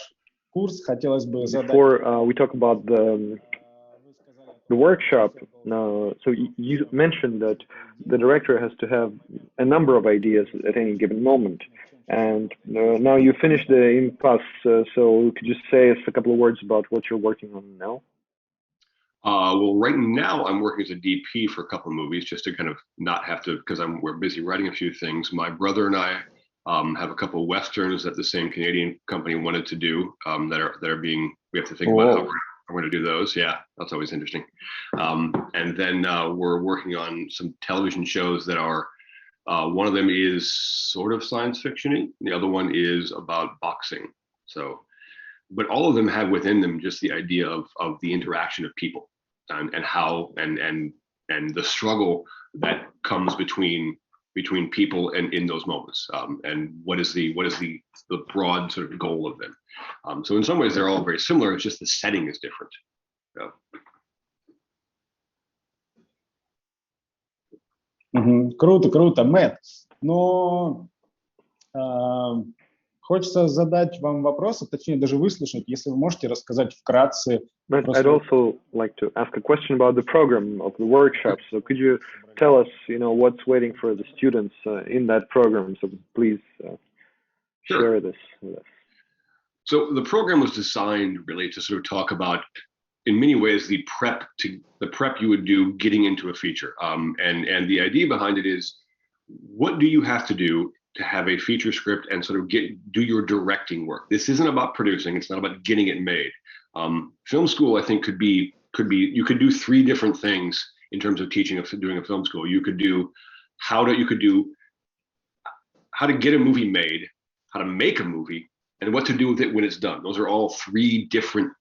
курс, хотелось бы задать... Before we talk about the workshop, so you mentioned that the director has to have a number of ideas at any given moment. And now you finished the impasse, so could you say us a couple of words about what you're working on now? Well, right now I'm working as a DP for a couple of movies, just to kind of not have to, because we're busy writing a few things. My brother and I have a couple of westerns that the same Canadian company wanted to do that are being. We have to think about how we're going to do those. Yeah, that's always interesting. And then we're working on some television shows that are. One of them is sort of science fiction-y. The other one is about boxing. So, but all of them have within them just the idea of the interaction of people and how and the struggle that comes between people and in those moments, and what is the broad sort of goal of them. So in some ways they're all very similar. It's just the setting is different. Yeah. Круто, Мэтт. Но хочется задать вам вопрос, а точнее даже выслушать, если вы можете рассказать вкратце. Matt, I'd also like to ask a question about the program of the workshop. So could you tell us, what's waiting for the students in that program? So please share this with us. So the program was designed really to sort of talk about, in many ways, the prep you would do getting into a feature. And the idea behind it is, what do you have to do to have a feature script and sort of do your directing work? This isn't about producing. It's not about getting it made. Film school, I think, could be you could do three different things in terms of doing a film school. You could do how to get a movie made, how to make a movie, and what to do with it when it's done. Those are all three different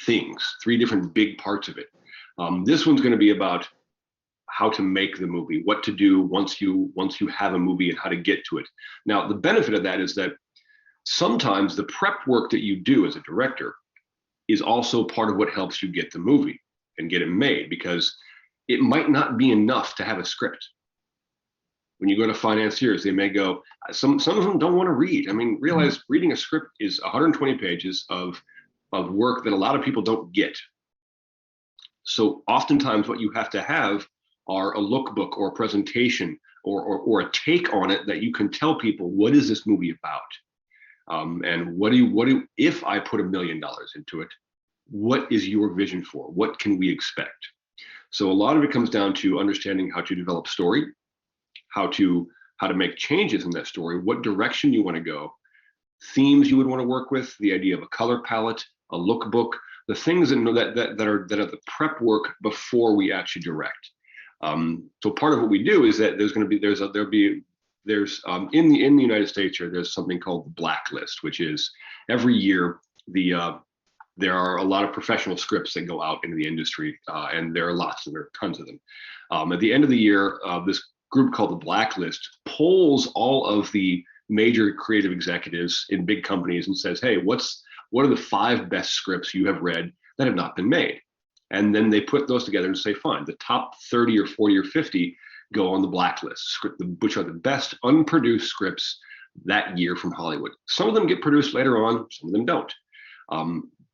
things, three different big parts of it. This one's going to be about how to make the movie, what to do once you have a movie and how to get to it. Now, the benefit of that is that sometimes the prep work that you do as a director is also part of what helps you get the movie and get it made, because it might not be enough to have a script. When you go to financiers, they may go, some of them don't want to read. I mean, realize reading a script is 120 pages of work that a lot of people don't get. So oftentimes what you have to have are a lookbook or a presentation or a take on it that you can tell people, what is this movie about? And what do if I put $1 million into it, what is your vision for? What can we expect? So a lot of it comes down to understanding how to develop story, how to make changes in that story, what direction you want to go, themes you would want to work with, the idea of a color palette, a lookbook, the things that are the prep work before we actually direct. So part of what we do is that there's in the United States here, there's something called the blacklist, which is every year there are a lot of professional scripts that go out into the industry, and there are tons of them. At the end of the year, this group called the blacklist polls all of the major creative executives in big companies and says, hey, what are the 5 best scripts you have read that have not been made? And then they put those together and say, fine, the top 30 or 40 or 50 go on the blacklist, which are the best unproduced scripts that year from Hollywood. Some of them get produced later on, some of them don't.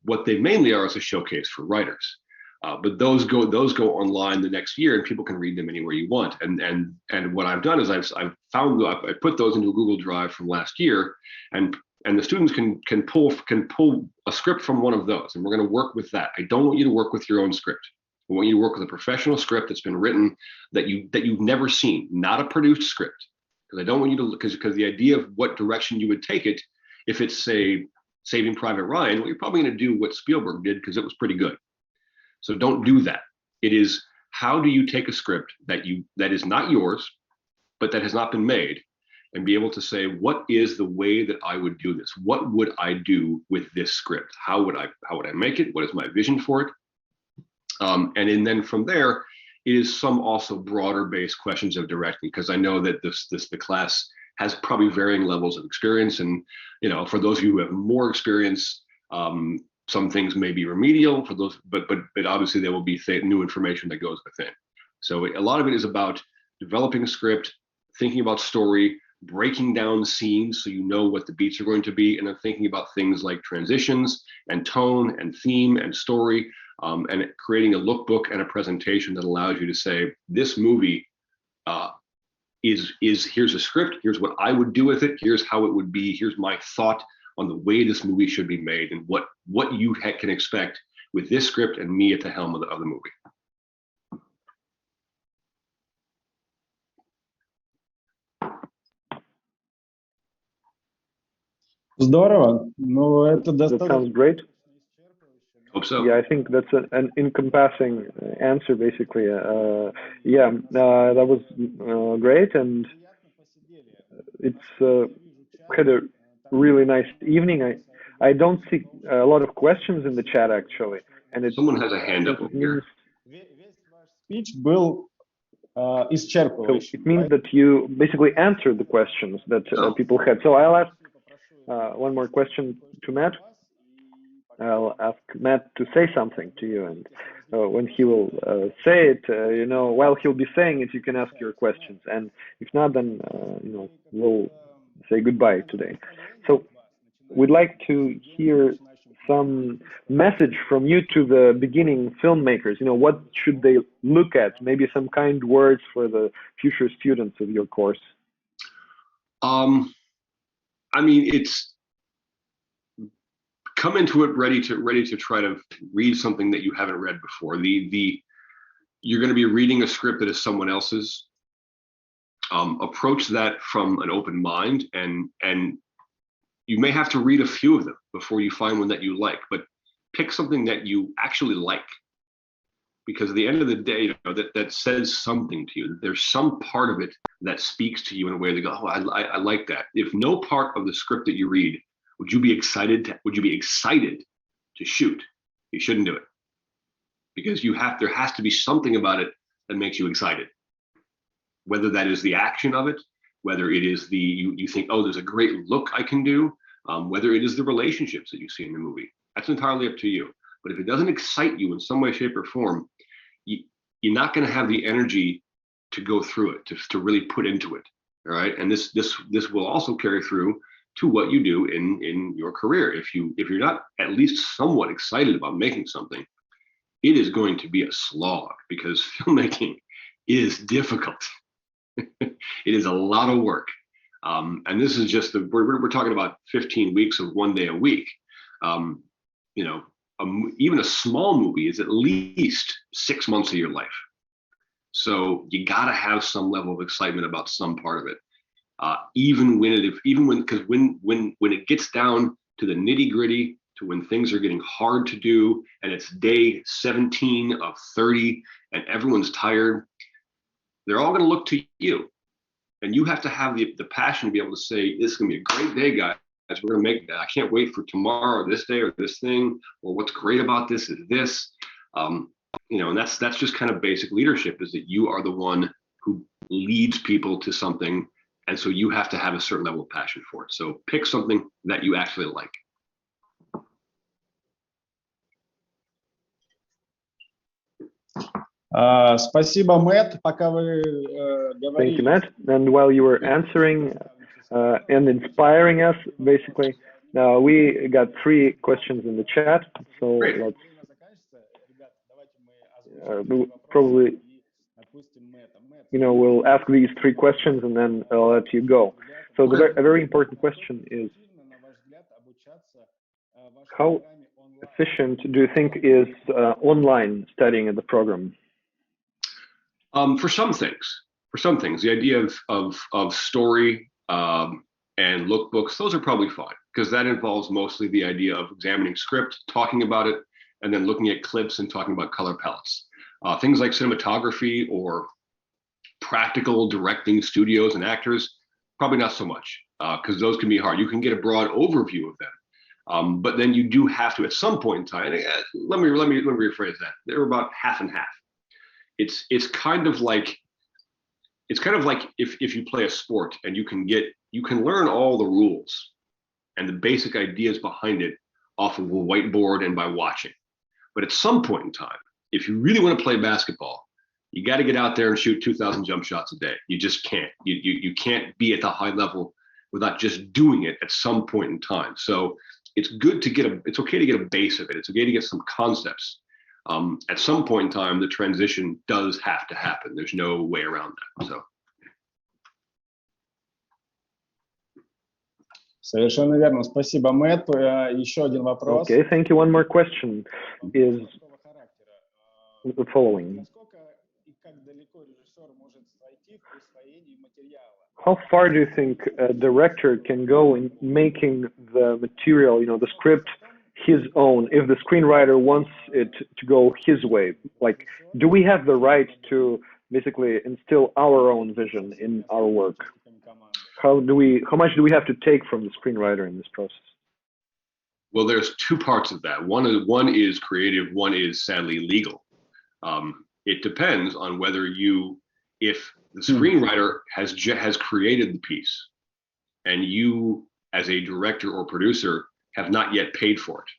What they mainly are is a showcase for writers. But those go online the next year, and people can read them anywhere you want. And what I've done is I put those into a Google Drive from last year, and the students can pull a script from one of those, and we're going to work with that. I don't want you to work with your own script. I want you to work with a professional script that's been written that you've never seen, not a produced script. Because I don't want you to, because the idea of what direction you would take it, if it's, say, Saving Private Ryan, well, you're probably going to do what Spielberg did because it was pretty good. So don't do that. It is, how do you take a script that is not yours, but that has not been made, and be able to say, what is the way that I would do this? What would I do with this script? How would I make it? What is my vision for it? And then from there, it is some also broader based questions of directing, because I know that the class has probably varying levels of experience. And, for those of you who have more experience, some things may be remedial for those, but obviously there will be new information that goes within. So a lot of it is about developing a script, thinking about story, breaking down scenes so you know what the beats are going to be, and then thinking about things like transitions and tone and theme and story, and creating a lookbook and a presentation that allows you to say, this movie is here's a script, here's what I would do with it, here's how it would be, here's my thought on the way this movie should be made, and what you can expect with this script and me at the helm of the movie. Здорово. Ну, это That sounds great. Hope so. Yeah, I think that's an encompassing answer, basically. That was great, and it's had a really nice evening. I don't see a lot of questions in the chat, actually, and Someone has a hand up over here. Speech был исчерпывающий. So it means that you basically answered the questions that people had. So I'll ask one more question to Matt. I'll ask Matt to say something to you, and when he will say it, while he'll be saying it, you can ask your questions, and if not, then we'll say goodbye today. So we'd like to hear some message from you to the beginning filmmakers. What should they look at? Maybe some kind words for the future students of your course. It's come into it ready to try to read something that you haven't read before. You're going to be reading a script that is someone else's. Approach that from an open mind, and you may have to read a few of them before you find one that you like, but pick something that you actually like, because at the end of the day, that says something to you. There's some part of it that speaks to you in a way that go, I like that. If no part of the script that you read would you be excited to shoot, you shouldn't do it, because there has to be something about it that makes you excited. Whether that is the action of it, whether it is you think, oh, there's a great look I can do, whether it is the relationships that you see in the movie. That's entirely up to you. But if it doesn't excite you in some way, shape, or form, you're not going to have the energy to go through it, to really put into it. All right, and this will also carry through to what you do in your career. If you're not at least somewhat excited about making something, it is going to be a slog, because filmmaking is difficult. It is a lot of work, and this is just we're talking about 15 weeks of 1 day a week. Even a small movie is at least 6 months of your life, so you got to have some level of excitement about some part of it. Because when it gets down to the nitty gritty, to when things are getting hard to do, and it's day 17 of 30, and everyone's tired, they're all going to look to you, and you have to have the passion to be able to say, this is going to be a great day, guys. We're going to make that. I can't wait for tomorrow, or this day, or this thing, or what's great about this is this. And that's just kind of basic leadership, is that you are the one who leads people to something. And so you have to have a certain level of passion for it. So pick something that you actually like. Спасибо, Мэтт. Пока вы говорили. Thank you, Matt. And while you were answering and inspiring us, basically, We got 3 questions in the chat, so let's probably, we'll ask these 3 questions and then I'll let you go. So a very important question is, how efficient do you think is online studying at the program? For some things, the idea of story and lookbooks, those are probably fine, because that involves mostly the idea of examining script, talking about it, and then looking at clips and talking about color palettes. Things like cinematography or practical directing studios and actors, probably not so much, because those can be hard. You can get a broad overview of them, but then you do have to, at some point in time, let me rephrase that. They're about half and half. It's kind of like if you play a sport and you can learn all the rules and the basic ideas behind it off of a whiteboard and by watching. But at some point in time, if you really want to play basketball, you got to get out there and shoot 2,000 jump shots a day. You just can't. You can't be at the high level without just doing it at some point in time. So it's good to it's okay to get a base of it. It's okay to get some concepts. At some point in time, the transition does have to happen. There's no way around that. So. Совершенно верно. Спасибо, Мэтт. Еще один вопрос. Okay, thank you. One more question is the following. How far do you think a director can go in making the material, the script, his own, if the screenwriter wants it to go his way? Like, do we have the right to basically instill our own vision in our work? How much do we have to take from the screenwriter in this process? Well, there's 2 parts of that. One is creative, one is sadly legal. It depends on whether if the screenwriter has created the piece and you as a director or producer have not yet paid for it,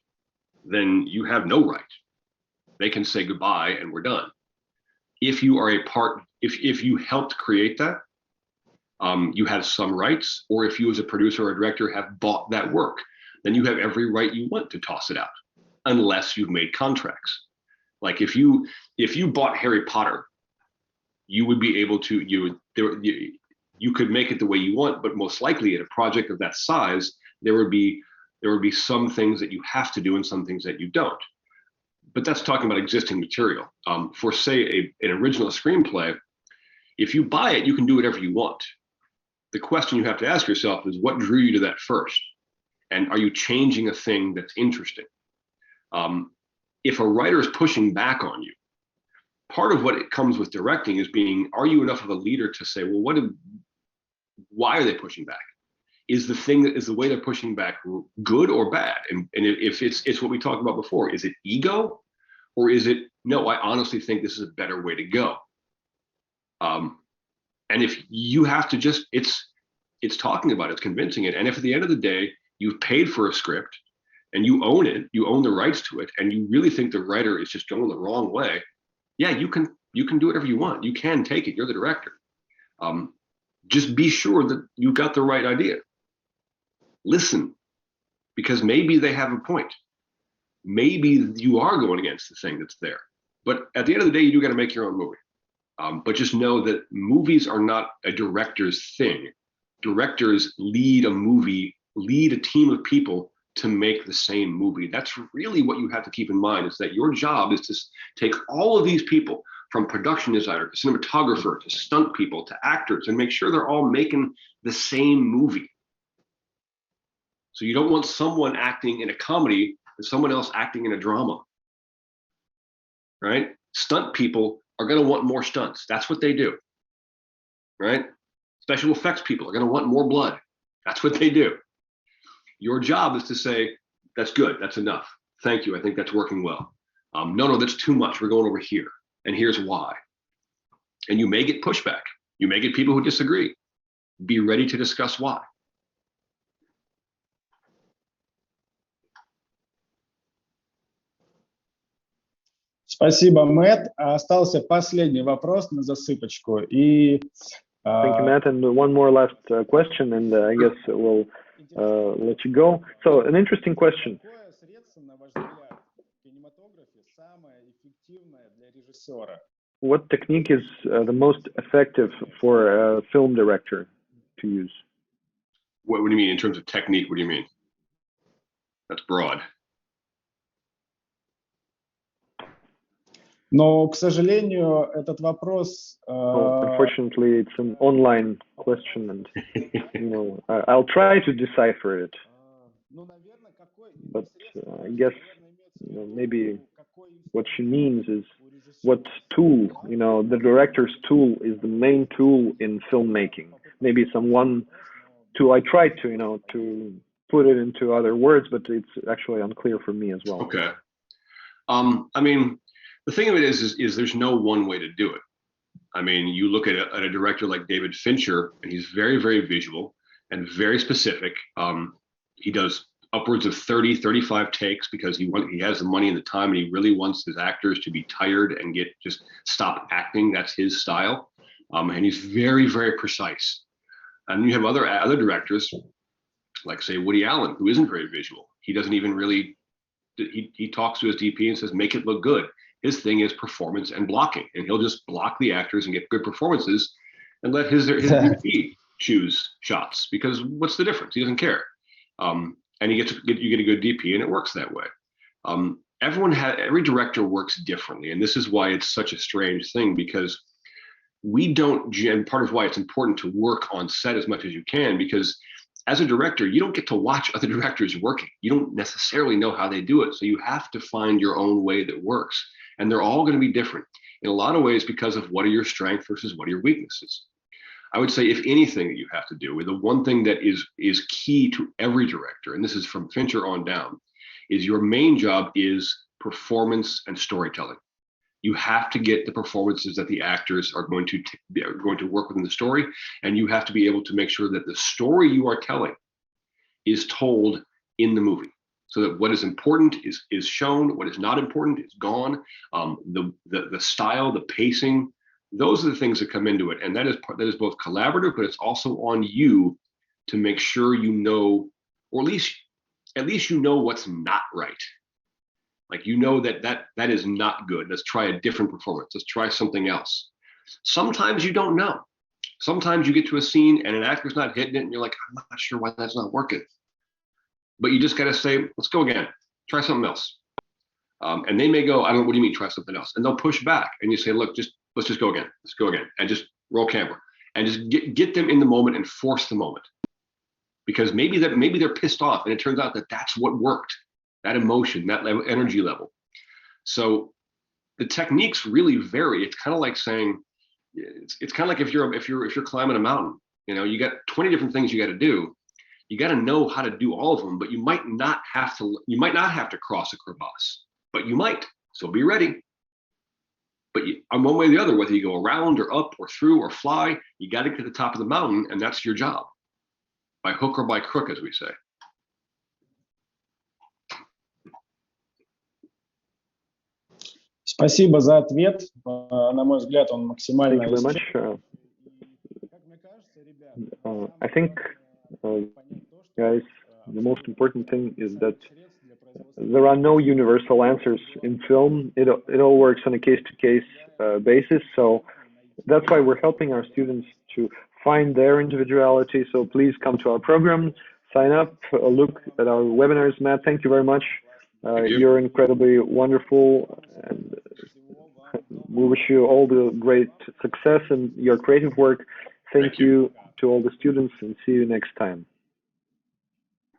then you have no right. They can say goodbye and we're done. If you are if you helped create that, you have some rights, or if you as a producer or a director have bought that work, then you have every right you want to toss it out, unless you've made contracts. Like if you bought Harry Potter, you would be able to, you could make it the way you want, but most likely at a project of that size, there would be some things that you have to do and some things that you don't. But that's talking about existing material. For say an original screenplay, if you buy it, you can do whatever you want. The question you have to ask yourself is, what drew you to that first? And are you changing a thing that's interesting? If a writer is pushing back on you, part of what it comes with directing is are you enough of a leader to say, well, why are they pushing back? Is the way they're pushing back good or bad? And if it's what we talked about before, is it ego? Or is it, no, I honestly think this is a better way to go? And if you have to it's talking about it, it's convincing it. And if at the end of the day, you've paid for a script and you own it, you own the rights to it, and you really think the writer is just going the wrong way, yeah, you can do whatever you want. You can take it, you're the director. Just be sure that you got the right idea. Listen, because maybe they have a point. Maybe you are going against the thing that's there. But at the end of the day, you do got to make your own movie. But just know that movies are not a director's thing. Directors lead a team of people to make the same movie. That's really what you have to keep in mind, is that your job is to take all of these people, from production designer to cinematographer to stunt people to actors, and make sure they're all making the same movie. So you don't want someone acting in a comedy and someone else acting in a drama, right? Stunt people are going to want more stunts. That's what they do, right? Special effects people are going to want more blood. That's what they do. Your job is to say, that's good, that's enough. Thank you, I think that's working well. No, that's too much. We're going over here, and here's why. And you may get pushback. You may get people who disagree. Be ready to discuss why. Спасибо, Мэтт. Остался последний вопрос на засыпочку. Thank you, Matt. And one more last question, and I guess we'll let you go. So an interesting question. What technique is the most effective for a film director to use? What do you mean in terms of technique? What do you mean? That's broad. Но, к сожалению, этот вопрос... Unfortunately, it's an online question, and I'll try to decipher it. But I guess maybe what she means is what tool, the director's tool is the main tool in filmmaking. Maybe someone I tried to put it into other words, but it's actually unclear for me as well. Okay. I mean, the thing of it is there's no one way to do it. I mean, you look at a director like David Fincher, and he's very, very visual and very specific. He does upwards of 30, 35 takes because he has the money and the time, and he really wants his actors to be tired and just stop acting. That's his style. And he's very, very precise. And you have other directors, like say Woody Allen, who isn't very visual. He doesn't even really, he talks to his DP and says, make it look good. His thing is performance and blocking, and he'll just block the actors and get good performances and let his DP choose shots, because what's the difference? He doesn't care. And you get a good DP, and it works that way. Every director works differently, and this is why it's such a strange thing, because and part of why it's important to work on set as much as you can, because as a director, you don't get to watch other directors working. You don't necessarily know how they do it. So you have to find your own way that works. And they're all going to be different in a lot of ways because of what are your strengths versus what are your weaknesses. I would say, if anything that you have to do, the one thing that is key to every director, and this is from Fincher on down, is your main job is performance and storytelling. You have to get the performances that the actors are going to work within the story, and you have to be able to make sure that the story you are telling is told in the movie, so that what is important is shown, what is not important is gone. The style, the pacing, those are the things that come into it, and that is both collaborative, but it's also on you to make sure or at least you know what's not right. Like, that is not good. Let's try a different performance. Let's try something else. Sometimes you don't know. Sometimes you get to a scene and an actor's not hitting it, and you're like, I'm not sure why that's not working. But you just got to say, let's go again. Try something else. And they may go, I don't know, what do you mean try something else? And they'll push back, and you say, look, let's just go again. Let's go again, and just roll camera, and just get them in the moment and force the moment, because maybe they're pissed off, and it turns out that that's what worked. That emotion, that energy level. So the techniques really vary. It's kind of like saying, it's kind of like if you're climbing a mountain, you got 20 different things you got to do. You got to know how to do all of them, but you might not have to cross a crevasse, but you might. So be ready. But on one way or the other, whether you go around or up or through or fly, you got to get to the top of the mountain, and that's your job, by hook or by crook, as we say. Спасибо за ответ. На мой взгляд, он максимально... Thank you very much. I think, guys, the most important thing is that there are no universal answers in film. It all works on a case-to-case basis. So that's why we're helping our students to find their individuality. So please come to our program, sign up, look at our webinars. Matt, thank you very much. You're incredibly wonderful, and we wish you all the great success in your creative work. Thank you to all the students, and see you next time.